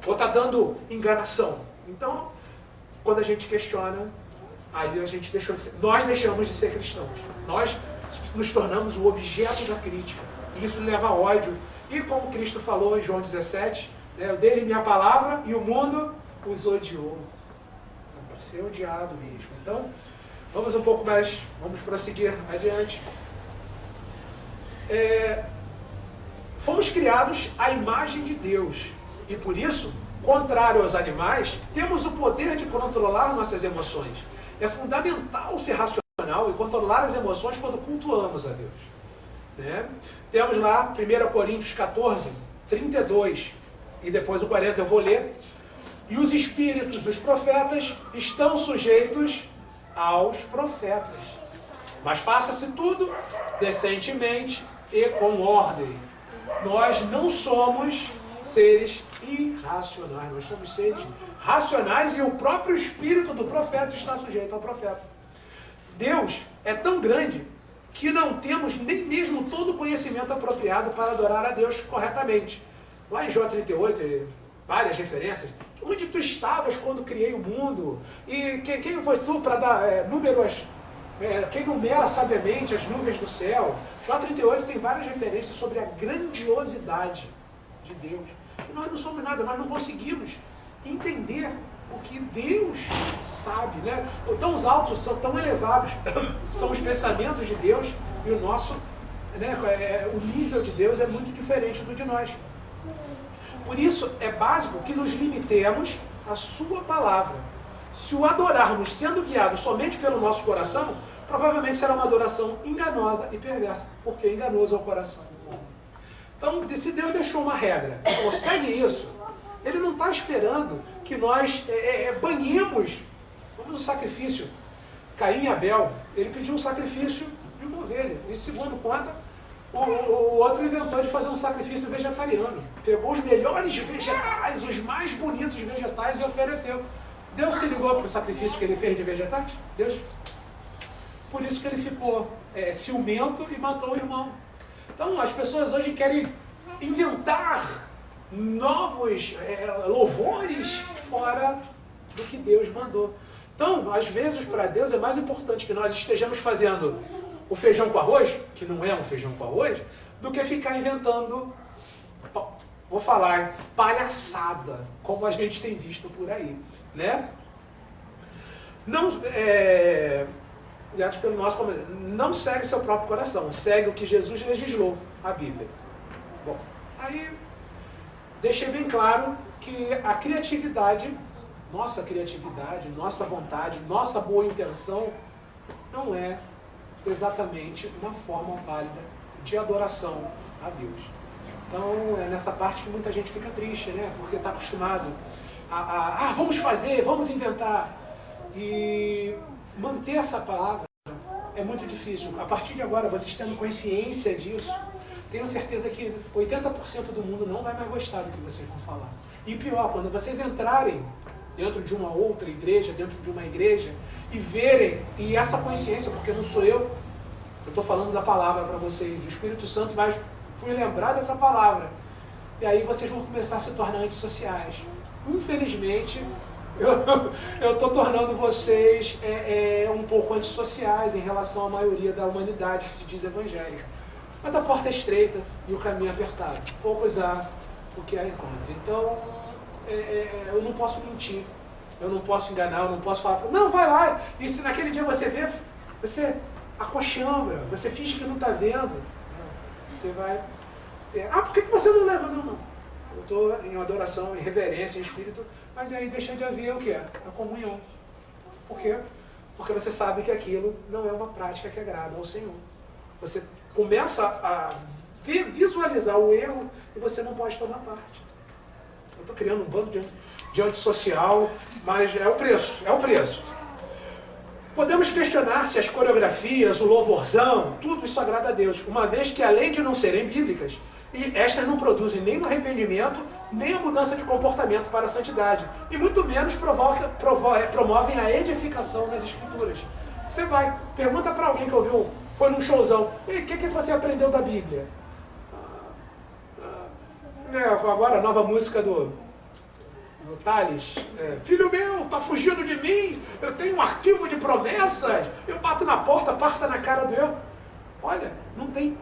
Ou está dando enganação? Então, quando a gente questiona, aí a gente nós deixamos de ser cristãos. Nós nos tornamos o objeto da crítica. E isso leva a ódio. E como Cristo falou em João 17, eu dei minha palavra e o mundo os odiou. É para ser odiado mesmo. Então, vamos um pouco mais, vamos prosseguir adiante. Fomos criados à imagem de Deus. E por isso, contrário aos animais, temos o poder de controlar nossas emoções. É fundamental ser racional e controlar as emoções quando cultuamos a Deus. Né? Temos lá 1 Coríntios 14, 32, e depois o 40 eu vou ler. E os espíritos dos profetas estão sujeitos aos profetas. Mas faça-se tudo decentemente e com ordem. Nós não somos seres irracionais, nós somos seres racionais e o próprio espírito do profeta está sujeito ao profeta. Deus é tão grande que não temos nem mesmo todo o conhecimento apropriado para adorar a Deus corretamente. Lá em Jó 38, várias referências. Onde tu estavas quando criei o mundo? E quem foi tu para dar números? Quem numera sabiamente as nuvens do céu? Jó 38 tem várias referências sobre a grandiosidade de Deus. E nós não somos nada, nós não conseguimos entender o que Deus sabe, né? Tão altos, são tão elevados, são os pensamentos de Deus, e o nosso, né, o nível de Deus é muito diferente do de nós. Por isso, é básico que nos limitemos à sua palavra. Se o adorarmos sendo guiados somente pelo nosso coração, provavelmente será uma adoração enganosa e perversa, porque enganoso é o coração. Então, se Deus deixou uma regra, ou segue isso, Ele não está esperando que nós banimos, vamos o sacrifício. Caim e Abel, ele pediu um sacrifício de uma ovelha, e segundo conta, o outro inventou de fazer um sacrifício vegetariano. Pegou os melhores vegetais, os mais bonitos vegetais e ofereceu. Deus se ligou para o sacrifício que ele fez de vegetais? Deus. Por isso que ele ficou ciumento e matou o irmão. Então as pessoas hoje querem inventar novos louvores fora do que Deus mandou. Então, às vezes, para Deus é mais importante que nós estejamos fazendo o feijão com arroz, que não é um feijão com arroz, do que ficar inventando, vou falar, palhaçada, como a gente tem visto por aí, né? não, guiados pelo nosso, não segue seu próprio coração, segue o que Jesus legislou, a Bíblia. Bom, aí deixei bem claro que a criatividade, nossa vontade, nossa boa intenção, não é exatamente uma forma válida de adoração a Deus. Então, é nessa parte que muita gente fica triste, né? Porque está acostumado vamos fazer, vamos inventar. E manter essa palavra é muito difícil. A partir de agora, vocês tendo consciência disso, tenho certeza que 80% do mundo não vai mais gostar do que vocês vão falar. E pior, quando vocês entrarem dentro de uma outra igreja, dentro de uma igreja, e verem, e essa consciência, porque não sou eu estou falando da palavra para vocês, o Espírito Santo vai lembrar dessa palavra. E aí vocês vão começar a se tornar antissociais. Infelizmente, eu estou tornando vocês um pouco antissociais em relação à maioria da humanidade que se diz evangélica. Mas a porta é estreita e o caminho é apertado. Poucos há o que a encontra. Então, eu não posso mentir, eu não posso enganar, eu não posso falar, não, vai lá, e se naquele dia você vê, você acochambra, você finge que não está vendo. Você vai... por que você não leva? Não. Eu estou em adoração, em reverência, em espírito, mas aí deixa de haver o que é? A comunhão. Por quê? Porque você sabe que aquilo não é uma prática que agrada ao Senhor. Você começa a visualizar o erro e você não pode tomar parte. Eu estou criando um bando de antissocial, mas é o preço. Podemos questionar se as coreografias, o louvorzão, tudo isso agrada a Deus, uma vez que, além de não serem bíblicas, estas não produzem nem o arrependimento, nem a mudança de comportamento para a santidade, e muito menos promovem a edificação nas Escrituras. Você vai, pergunta para alguém que ouviu, foi num showzão, e o que você aprendeu da Bíblia? Agora a nova música do Thales, filho meu, tá fugindo de mim, eu tenho um arquivo de promessas, eu bato na porta, parta na cara do eu. Olha, não tem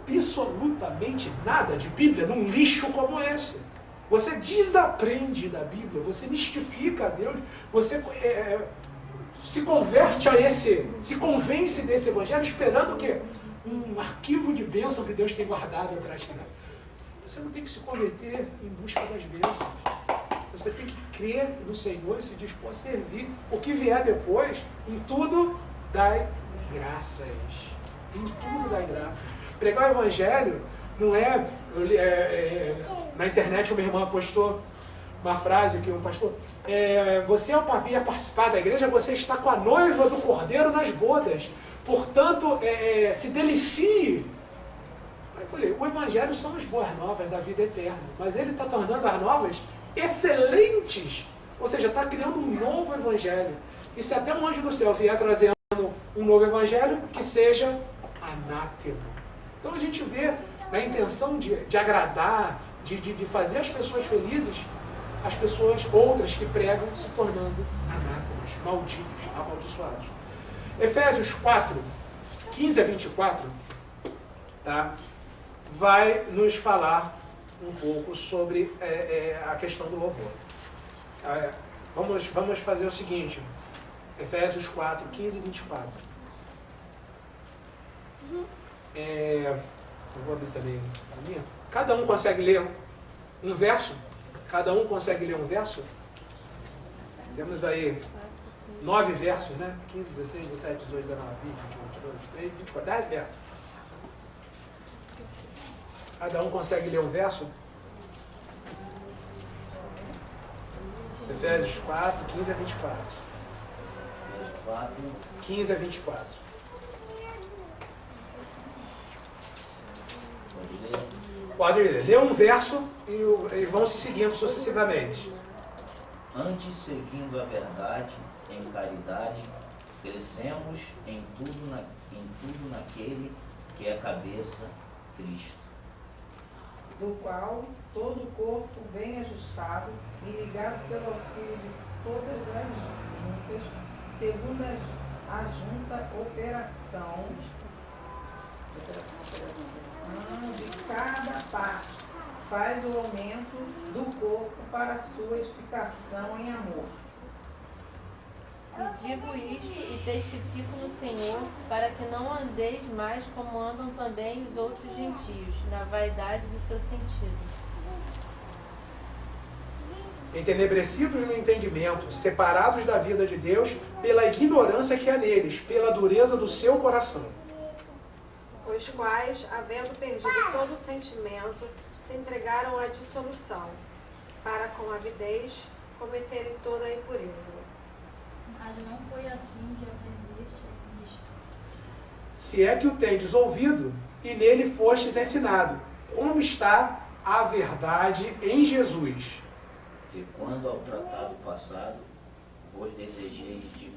absolutamente nada de Bíblia num lixo como esse. Você desaprende da Bíblia, você mistifica a Deus, você se converte se convence desse evangelho esperando o quê? Um arquivo de bênção que Deus tem guardado atrás de nós. Você não tem que se converter em busca das bênçãos. Você tem que crer no Senhor e se dispor a servir. O que vier depois, em tudo dai graças. Em tudo dai graças. Pregar o Evangelho não é... na internet uma irmã postou uma frase que um pastor... você ao vir participar da igreja, você está com a noiva do Cordeiro nas bodas. Portanto, se delicie. Aí eu falei, o Evangelho são as boas novas da vida eterna. Mas ele está tornando as novas excelentes, ou seja, está criando um novo evangelho. E se até um anjo do céu vier trazendo um novo evangelho, que seja anátema. Então a gente vê na intenção de agradar, de fazer as pessoas felizes, as pessoas outras que pregam se tornando anátemas, malditos, amaldiçoados. Efésios 4, 15 a 24, tá? Vai nos falar um pouco sobre a questão do louvor. Vamos fazer o seguinte, Efésios 4, 15 e 24. Eu vou abrir também a minha. Cada um consegue ler um verso? Cada um consegue ler um verso? Temos aí 9 versos, né? 15, 16, 17, 18, 19, 20, 21, 22, 23, 24, 10 versos. Cada um consegue ler um verso? Efésios 4, 15 a 24. 15 a 24. Pode ler. Lê um verso e vão se seguindo sucessivamente. Antes, seguindo a verdade, em caridade, crescemos em tudo naquele que é a cabeça, Cristo. Do qual todo o corpo bem ajustado e ligado pelo auxílio de todas as juntas, segundo a junta operação de cada parte, faz o aumento do corpo para a sua edificação em amor. E digo isto e testifico no Senhor, para que não andeis mais como andam também os outros gentios, na vaidade do seu sentido. Entenebrecidos no entendimento, separados da vida de Deus, pela ignorância que há neles, pela dureza do seu coração. Os quais, havendo perdido todo o sentimento, se entregaram à dissolução, para com avidez cometerem toda a impureza. Mas não foi assim que aprendeste a Cristo. Se é que o tendes ouvido, e nele fostes ensinado, como está a verdade em Jesus. Que quando ao tratado passado vos desejeis de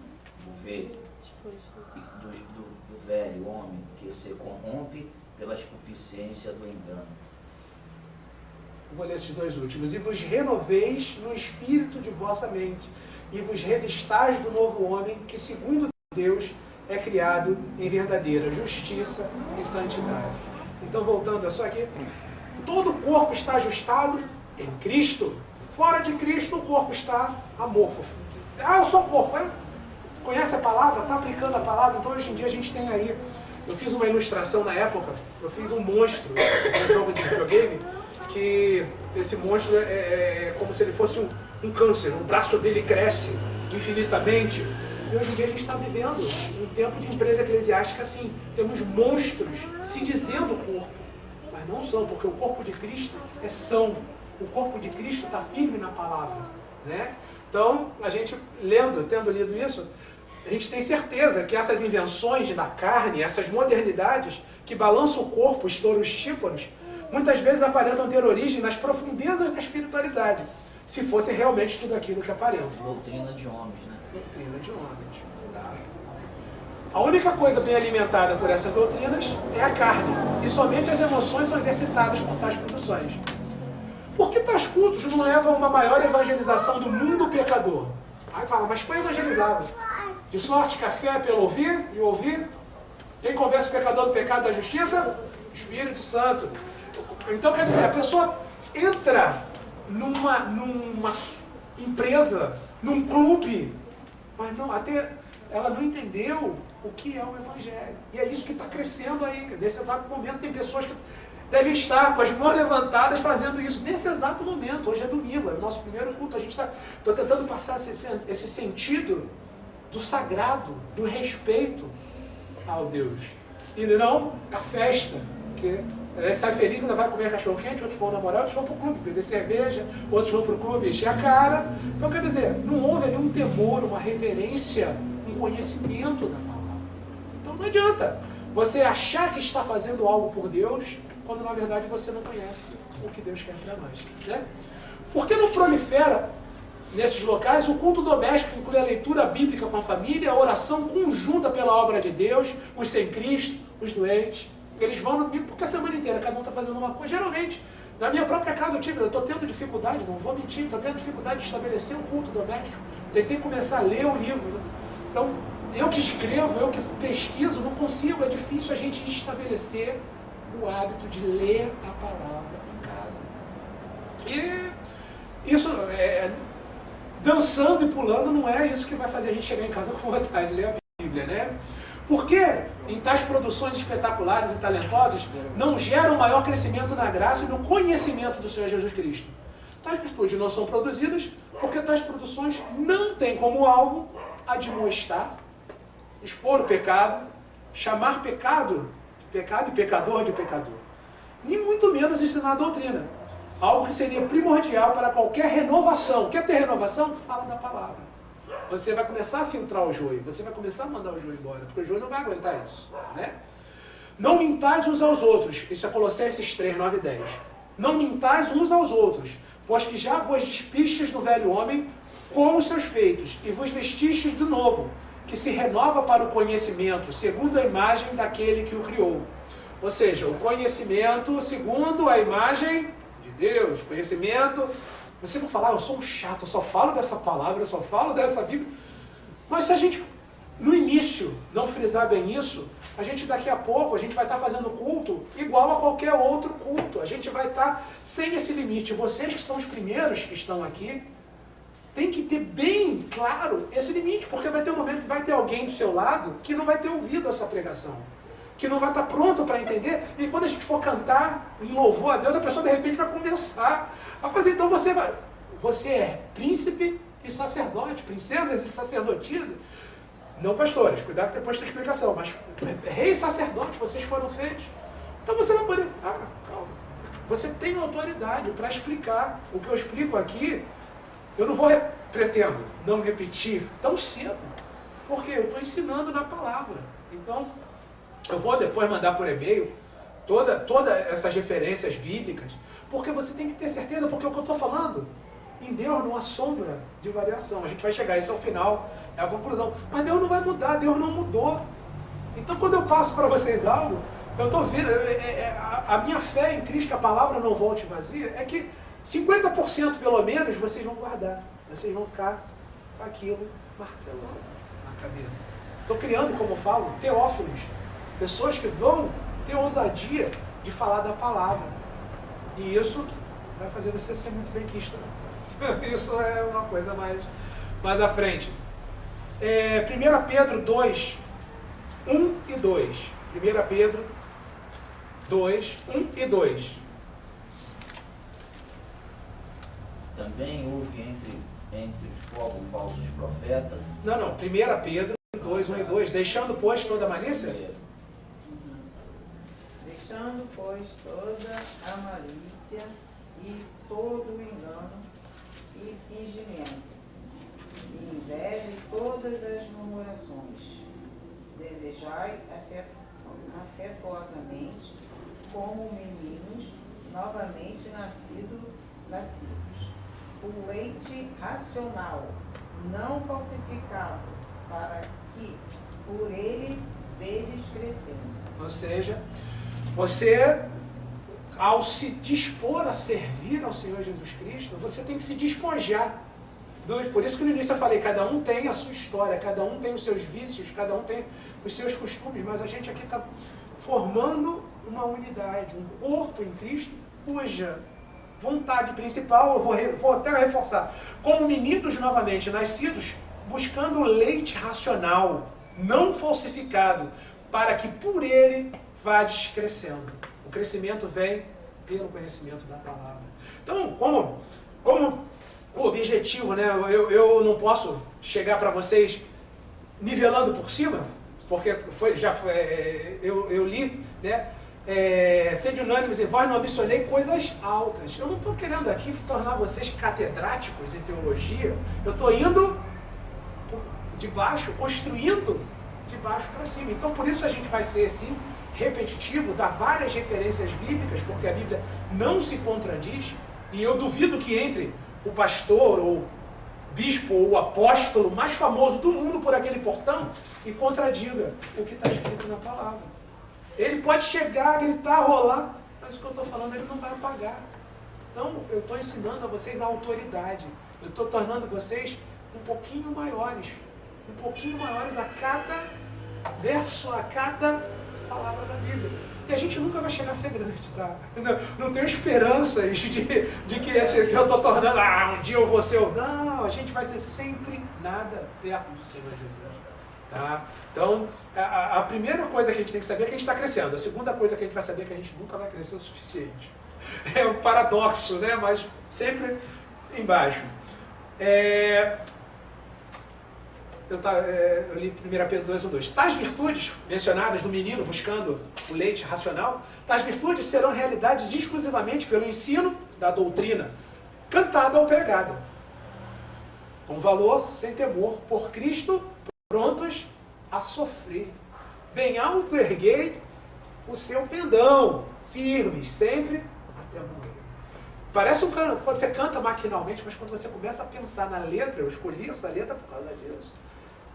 ver do velho homem que se corrompe pela concupiscência do engano. Vou ler esses dois últimos. E vos renoveis no espírito de vossa mente, e vos revistais do novo homem, que segundo Deus é criado em verdadeira justiça e santidade. Então, voltando a só aqui, todo o corpo está ajustado em Cristo. Fora de Cristo, o corpo está amorfo. Ah, eu sou corpo, é? Conhece a palavra? Está aplicando a palavra? Então, hoje em dia, a gente tem aí... Eu fiz uma ilustração na época, eu fiz um monstro no jogo de videogame, que esse monstro é como se ele fosse um câncer. O braço dele cresce infinitamente. E hoje em dia a gente está vivendo um tempo de empresa eclesiástica assim. Temos monstros se dizendo corpo, mas não são, porque o corpo de Cristo é são. O corpo de Cristo está firme na palavra, né? Então, a gente tendo lido isso, a gente tem certeza que essas invenções da carne, essas modernidades que balançam o corpo, estouram os tímpanos, muitas vezes aparentam ter origem nas profundezas da espiritualidade, se fosse realmente tudo aquilo que aparenta. Doutrina de homens, né? Doutrina de homens. Tá? A única coisa bem alimentada por essas doutrinas é a carne, e somente as emoções são exercitadas por tais produções. Por que tais cultos não levam a uma maior evangelização do mundo pecador? Aí fala, mas foi evangelizado. De sorte que a fé é pelo ouvir e ouvir. Quem convence o pecador do pecado e da justiça? O Espírito Santo. Então, quer dizer, a pessoa entra numa empresa, num clube, mas não, até ela não entendeu o que é o Evangelho. E é isso que está crescendo aí. Nesse exato momento tem pessoas que devem estar com as mãos levantadas fazendo isso. Nesse exato momento, hoje é domingo, é o nosso primeiro culto. Estou tentando passar esse sentido do sagrado, do respeito ao Deus. E não a festa, que sai feliz, ainda vai comer cachorro quente, outros vão namorar, outros vão para o clube beber cerveja, outros vão para o clube encher a cara. Então, quer dizer, não houve ali um temor, uma reverência, um conhecimento da palavra. Então não adianta você achar que está fazendo algo por Deus, quando na verdade você não conhece o que Deus quer para nós. Né? Por que não prolifera nesses locais o culto doméstico, inclui a leitura bíblica com a família, a oração conjunta pela obra de Deus, os sem Cristo, os doentes? Eles vão no domingo porque a semana inteira cada um está fazendo uma coisa. Geralmente, na minha própria casa eu estou tendo dificuldade, não vou mentir, estou tendo dificuldade de estabelecer um culto doméstico. Tentei começar a ler o livro. Né? Então, eu que escrevo, eu que pesquiso, não consigo, é difícil a gente estabelecer o hábito de ler a palavra em casa. E isso, dançando e pulando, não é isso que vai fazer a gente chegar em casa com vontade de ler a Bíblia, né? Porque em tais produções espetaculares e talentosas não geram maior crescimento na graça e no conhecimento do Senhor Jesus Cristo. Tais virtudes não são produzidas porque tais produções não têm como alvo admoestar, expor o pecado, chamar pecado e pecador de pecador. Nem muito menos ensinar a doutrina. Algo que seria primordial para qualquer renovação. Quer ter renovação? Fala da palavra. Você vai começar a filtrar o joio. Você vai começar a mandar o joio embora. Porque o joio não vai aguentar isso. Né? Não mintais uns aos outros. Isso é Colossenses 3, 9 e 10. Não mintais uns aos outros. Pois que já vos despistes do velho homem com os seus feitos. E vos vestistes do novo, que se renova para o conhecimento, segundo a imagem daquele que o criou. Ou seja, o conhecimento segundo a imagem de Deus. Conhecimento... Você vai falar, eu sou um chato, eu só falo dessa palavra, eu só falo dessa Bíblia. Mas se a gente, no início, não frisar bem isso, a gente daqui a pouco, a gente vai estar fazendo culto igual a qualquer outro culto. A gente vai estar sem esse limite. Vocês que são os primeiros que estão aqui, tem que ter bem claro esse limite, porque vai ter um momento que vai ter alguém do seu lado que não vai ter ouvido essa pregação, que não vai estar pronto para entender, e quando a gente for cantar em louvor a Deus, a pessoa de repente vai começar a fazer. Então você é príncipe e sacerdote, princesas e sacerdotisas, não pastores, cuidado que depois tem explicação, mas rei e sacerdote, vocês foram feitos. Então você vai poder, calma, você tem autoridade para explicar. O que eu explico aqui, eu não vou, pretendo não repetir tão cedo, porque eu estou ensinando na palavra. Então, eu vou depois mandar por e-mail todas essas referências bíblicas, porque você tem que ter certeza, porque o que eu estou falando, em Deus não há sombra de variação. A gente vai chegar, esse é o final, é a conclusão. Mas Deus não vai mudar, Deus não mudou. Então quando eu passo para vocês algo, eu estou vendo, a minha fé em Cristo, que a palavra não volte vazia, é que 50% pelo menos vocês vão guardar. Vocês vão ficar com aquilo martelando na cabeça. Estou criando, como eu falo, teófilos. Pessoas que vão ter ousadia de falar da palavra. E isso vai fazer você ser muito bem quisto. Isso é uma coisa mais à frente. 1 Pedro 2, 1 e 2. 1 Pedro 2, 1 e 2. Também houve entre os povos falsos profetas. Não. 1 Pedro 2, 1 e 2. Deixando, pois, toda malícia? Deixando, pois, toda a malícia e todo o engano e fingimento, e inveja e todas as murmurações. Desejai afetuosamente, como meninos novamente nascidos, o leite racional, não falsificado, para que por ele vedes crescendo. Ou seja, você, ao se dispor a servir ao Senhor Jesus Cristo, você tem que se despojar. Por isso que no início eu falei, cada um tem a sua história, cada um tem os seus vícios, cada um tem os seus costumes, mas a gente aqui está formando uma unidade, um corpo em Cristo, cuja vontade principal, eu vou até reforçar, como meninos novamente nascidos, buscando o leite racional, não falsificado, para que por ele vá crescendo. O crescimento vem pelo conhecimento da palavra. Então, como o objetivo, né? Eu não posso chegar para vocês nivelando por cima, porque eu li, né? Sede unânimes em vós, não ambicionei coisas altas. Eu não estou querendo aqui tornar vocês catedráticos em teologia. Eu estou indo de baixo, construindo de baixo para cima. Então, por isso a gente vai ser assim repetitivo, dar várias referências bíblicas, porque a Bíblia não se contradiz, e eu duvido que entre o pastor, ou bispo, ou o apóstolo mais famoso do mundo por aquele portão e contradiga o que está escrito na palavra. Ele pode chegar, gritar, rolar, mas o que eu estou falando ele não vai apagar. Então, eu estou ensinando a vocês a autoridade. Eu estou tornando vocês um pouquinho maiores a cada verso, a cada palavra da Bíblia. E a gente nunca vai chegar a ser grande, tá? Não tenho esperanças de que esse que eu estou tornando, um dia eu vou ser o... Não, a gente vai ser sempre nada perto do Senhor Jesus. Tá? Então, a primeira coisa que a gente tem que saber é que a gente está crescendo. A segunda coisa que a gente vai saber é que a gente nunca vai crescer o suficiente. É um paradoxo, né? Mas sempre embaixo. Eu li 1 Pedro 2, 1, 2. Tais virtudes mencionadas do menino buscando o leite racional, tais virtudes serão realidades exclusivamente pelo ensino da doutrina, cantada ou pregada, com valor, sem temor, por Cristo, prontos a sofrer. Bem alto erguei o seu pendão, firmes, sempre até morrer. Parece um canto, quando você canta maquinalmente, mas quando você começa a pensar na letra, eu escolhi essa letra por causa disso.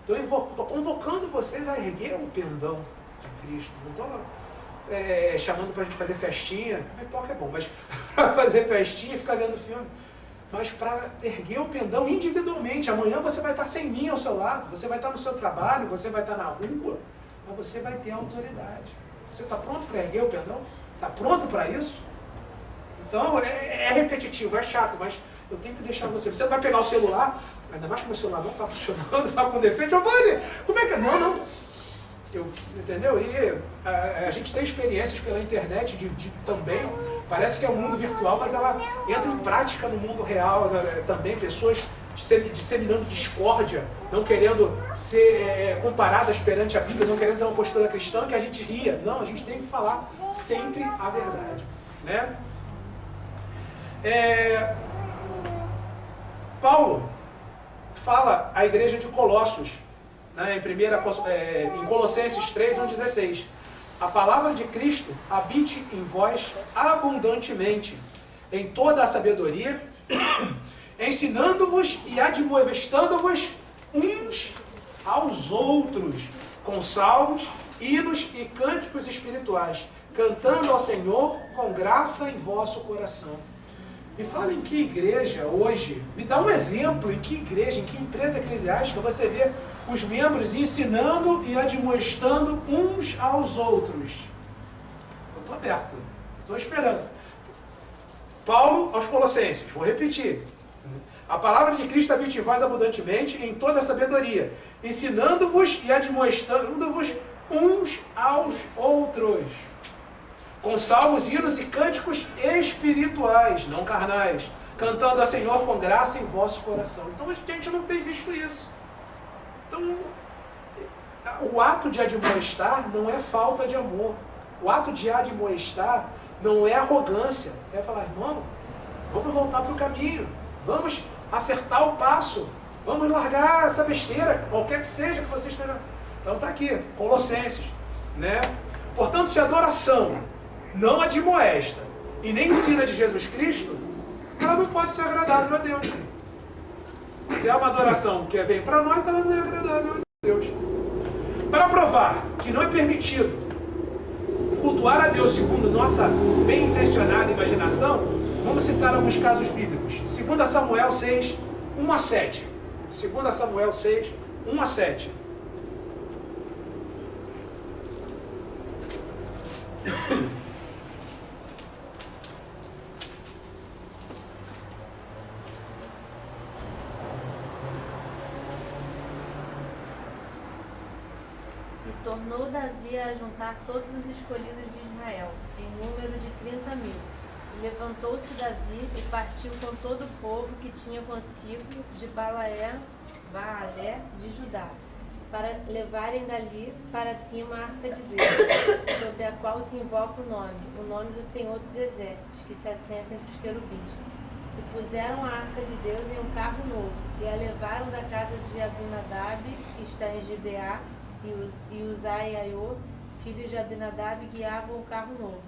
Estou convocando vocês a erguer o pendão de Cristo. Não estou chamando para a gente fazer festinha, pipoca é bom, mas para fazer festinha e ficar vendo filme. Mas para erguer o pendão individualmente. Amanhã você vai estar sem mim ao seu lado, você vai estar no seu trabalho, você vai estar na rua, mas você vai ter autoridade. Você está pronto para erguer o pendão? Está pronto para isso? Então, é repetitivo, é chato, mas eu tenho que deixar você. Você não vai pegar o celular, ainda mais que meu celular não está funcionando, está com defeito. Giovanni, como é que é? Não. Entendeu? E a gente tem experiências pela internet também, parece que é um mundo virtual, mas ela entra em prática no mundo real também, pessoas disseminando discórdia, não querendo ser comparadas perante a Bíblia, não querendo ter uma postura cristã que a gente ria. Não, a gente tem que falar sempre a verdade, né? Paulo fala à igreja de Colossos, né, em Colossenses 3, 1,16. A palavra de Cristo habite em vós abundantemente, em toda a sabedoria, ensinando-vos e admoestando-vos uns aos outros, com salmos, hinos e cânticos espirituais, cantando ao Senhor com graça em vosso coração. Me fala em que igreja hoje, me dá um exemplo, em que igreja, em que empresa eclesiástica você vê os membros ensinando e admoestando uns aos outros. Eu estou aberto, estou esperando. Paulo aos Colossenses, vou repetir. A palavra de Cristo habite em vós abundantemente em toda a sabedoria, ensinando-vos e admoestando-vos uns aos outros, com salmos, hinos e cânticos espirituais, não carnais, cantando ao Senhor com graça em vosso coração. Então a gente não tem visto isso. Então, o ato de admoestar não é falta de amor. O ato de admoestar não é arrogância. É falar, irmão, vamos voltar para o caminho. Vamos acertar o passo. Vamos largar essa besteira, qualquer que seja que você esteja. Então está aqui, Colossenses, né? Portanto, se a adoração não admoesta e nem ensina de Jesus Cristo, ela não pode ser agradável a Deus. Se é uma adoração que vem para nós, ela não é agradável a Deus. Para provar que não é permitido cultuar a Deus segundo nossa bem-intencionada imaginação, vamos citar alguns casos bíblicos. 2 Samuel 6, 1 a 7. 2 Samuel 6, 1 a 7. Tornou Davi a juntar todos os escolhidos de Israel, em número de 30.000. E levantou-se Davi e partiu com todo o povo que tinha consigo de Baalé de Judá, para levarem dali para cima a arca de Deus, sobre a qual se invoca o nome do Senhor dos Exércitos, que se assenta entre os querubins. E puseram a arca de Deus em um carro novo, e a levaram da casa de Abinadab, que está em Gibeá, e Uzai e Aiô, filhos de Abinadab, guiavam o carro novo.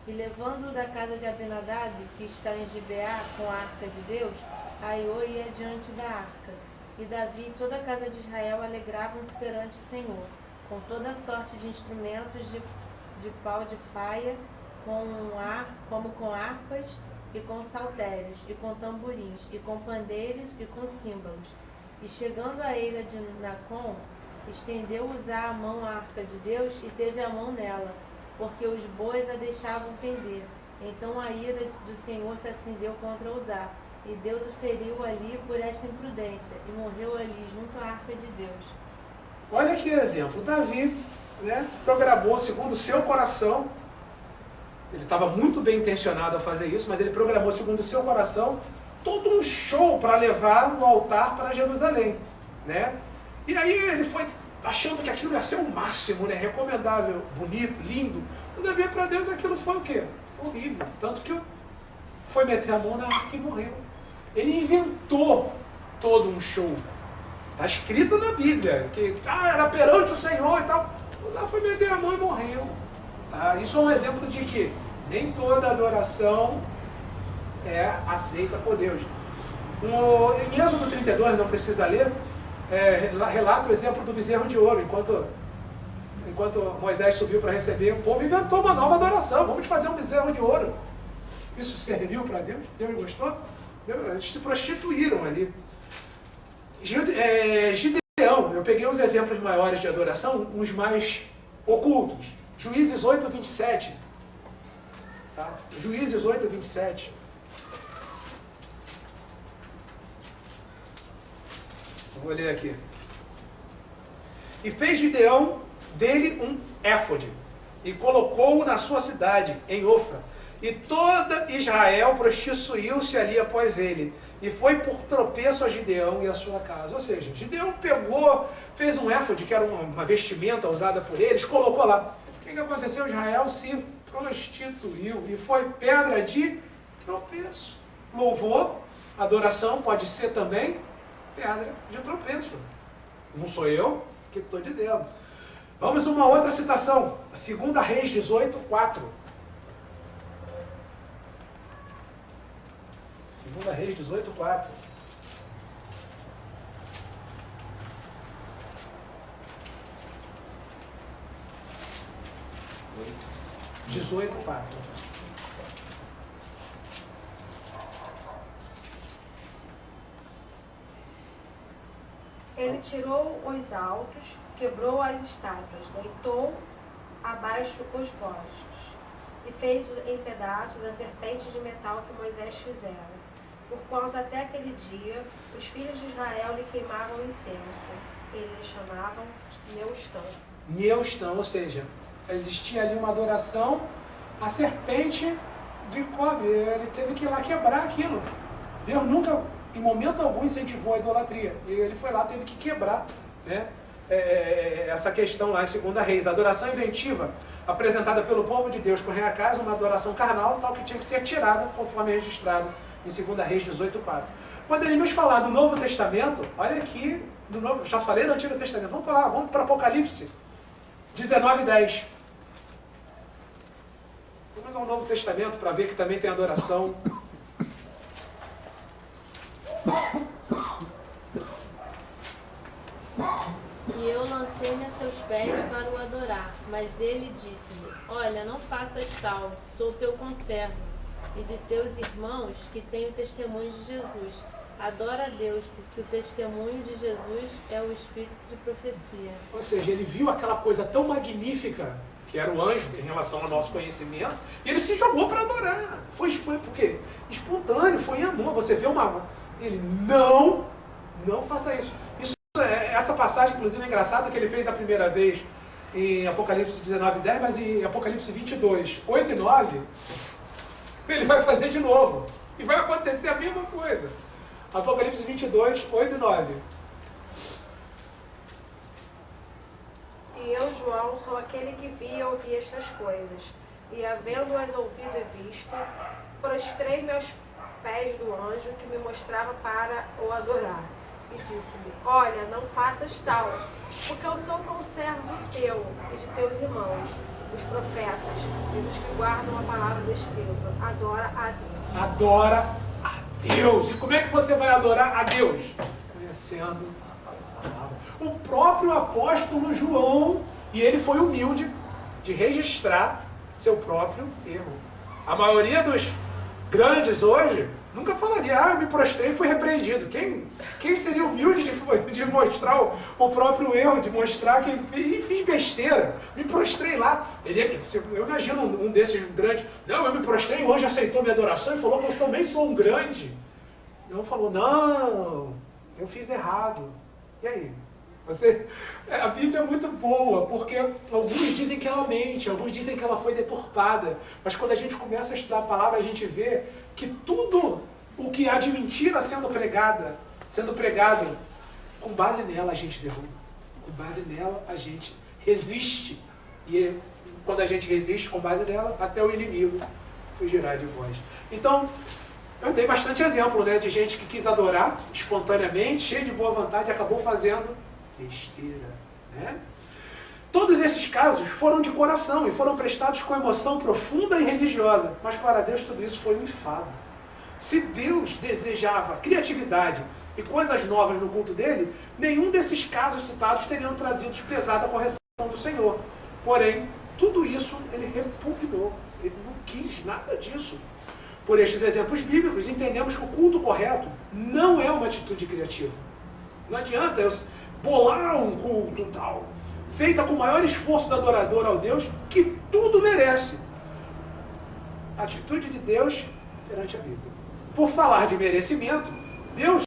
E levando-o da casa de Abinadab, que está em Gibeá, com a arca de Deus, Aiô ia diante da arca. E Davi e toda a casa de Israel alegravam-se perante o Senhor, com toda sorte de instrumentos de pau de faia, como com harpas, e com saltérios, e com tamborins, e com pandeiros, e com símbolos. E chegando à eira de Nacon, estendeu Uzá a mão à arca de Deus e teve a mão nela, porque os bois a deixavam pender. Então a ira do Senhor se acendeu contra Uzá, e Deus o feriu ali por esta imprudência, e morreu ali junto à arca de Deus. Olha que exemplo. Davi, né, programou segundo o seu coração. Ele estava muito bem intencionado a fazer isso, mas ele programou segundo o seu coração todo um show para levar o altar para Jerusalém, né? E aí ele foi achando que aquilo ia ser o máximo, né? Recomendável, bonito, lindo. Quando Davi para Deus, aquilo foi o quê? Horrível. Tanto que foi meter a mão na arca e morreu. Ele inventou todo um show. Está escrito na Bíblia que era perante o Senhor e tal. Lá foi meter a mão e morreu. Tá? Isso é um exemplo de que nem toda adoração é aceita por Deus. Em Êxodo 32, não precisa ler, relata o exemplo do bezerro de ouro. Enquanto Moisés subiu para receber, o povo inventou uma nova adoração. Vamos fazer um bezerro de ouro. Isso serviu para Deus? Deus gostou? Eles se prostituíram ali. Gideão, eu peguei uns exemplos maiores de adoração, uns mais ocultos. Juízes 8, 27. Tá? Juízes 8, 27. vou ler aqui. E fez Gideão dele um éfode, e colocou-o na sua cidade, em Ofra. E toda Israel prostituiu-se ali após ele, e foi por tropeço a Gideão e a sua casa. Ou seja, Gideão pegou, fez um éfode, que era uma vestimenta usada por eles, colocou lá. O que aconteceu? Israel se prostituiu, e foi pedra de tropeço. Louvor, adoração pode ser também pedra de tropeço. Não sou eu que estou dizendo. Vamos a uma outra citação. 2 Reis 18, 4. 2 Reis 18, 4. Oi? 18, 4. Ele tirou os altos, quebrou as estátuas, deitou abaixo os postos e fez em pedaços a serpente de metal que Moisés fizera. Porquanto até aquele dia os filhos de Israel lhe queimavam incenso. Eles lhe chamavam Neustão. Neustão, ou seja, existia ali uma adoração à serpente de cobre. Ele teve que ir lá quebrar aquilo. Deus nunca, em momento algum, incentivou a idolatria. E ele foi lá, teve que quebrar, né? Essa questão lá em 2 Reis. A adoração inventiva apresentada pelo povo de Deus com Reacais, uma adoração carnal, tal que tinha que ser tirada, conforme é registrado em 2 Reis 18, 4. Quando ele nos falar do Novo Testamento, olha aqui, já falei do Antigo Testamento, vamos falar, vamos para Apocalipse 19, 10. Vamos ao Novo Testamento para ver que também tem adoração. E eu lancei-me a seus pés para o adorar, mas ele disse-me, olha, não faças tal, sou teu conservo, e de teus irmãos que têm o testemunho de Jesus. Adora a Deus, porque o testemunho de Jesus é o espírito de profecia. Ou seja, ele viu aquela coisa tão magnífica, que era o anjo em relação ao nosso conhecimento, e ele se jogou para adorar. Foi por quê? Espontâneo, foi em amor. Você vê uma... Ele, não faça isso. Essa passagem, inclusive, é engraçada, que ele fez a primeira vez em Apocalipse 19, 10, mas em Apocalipse 22, 8 e 9, ele vai fazer de novo. E vai acontecer a mesma coisa. Apocalipse 22, 8 e 9. E eu, João, sou aquele que vi e ouvi estas coisas. E havendo-as ouvido e visto, prostrei meus pés do anjo que me mostrava para o adorar. E disse-me, olha, não faças tal, porque eu sou conservo teu e de teus irmãos, os profetas, e dos que guardam a palavra do Escrito. Adora a Deus. Adora a Deus. E como é que você vai adorar a Deus? Conhecendo a palavra. O próprio apóstolo João, e ele foi humilde de registrar seu próprio erro. A maioria dos grandes hoje nunca falaria, eu me prostrei e fui repreendido. Quem seria humilde de mostrar o próprio erro, de mostrar que, enfim, besteira. Me prostrei lá. Eu imagino um desses grandes, não, eu me prostrei, o anjo aceitou minha adoração e falou que eu também sou um grande. Não, falou, não, eu fiz errado. E aí? A Bíblia é muito boa, porque alguns dizem que ela mente, alguns dizem que ela foi deturpada, mas quando a gente começa a estudar a palavra, a gente vê que tudo o que há de mentira sendo pregado, com base nela a gente derruba, com base nela a gente resiste, e quando a gente resiste com base nela, até o inimigo fugirá de vós. Então, eu dei bastante exemplo, né, de gente que quis adorar espontaneamente, cheio de boa vontade, e acabou fazendo besteira, né? Todos esses casos foram de coração e foram prestados com emoção profunda e religiosa, mas para Deus tudo isso foi um enfado. Se Deus desejava criatividade e coisas novas no culto dele, nenhum desses casos citados teriam trazido pesada correção do Senhor. Porém, tudo isso ele repugnou, ele não quis nada disso. Por estes exemplos bíblicos, entendemos que o culto correto não é uma atitude criativa. Não adianta eu bolar um culto tal, feita com o maior esforço do adorador ao Deus, que tudo merece. A atitude de Deus perante a Bíblia. Por falar de merecimento, Deus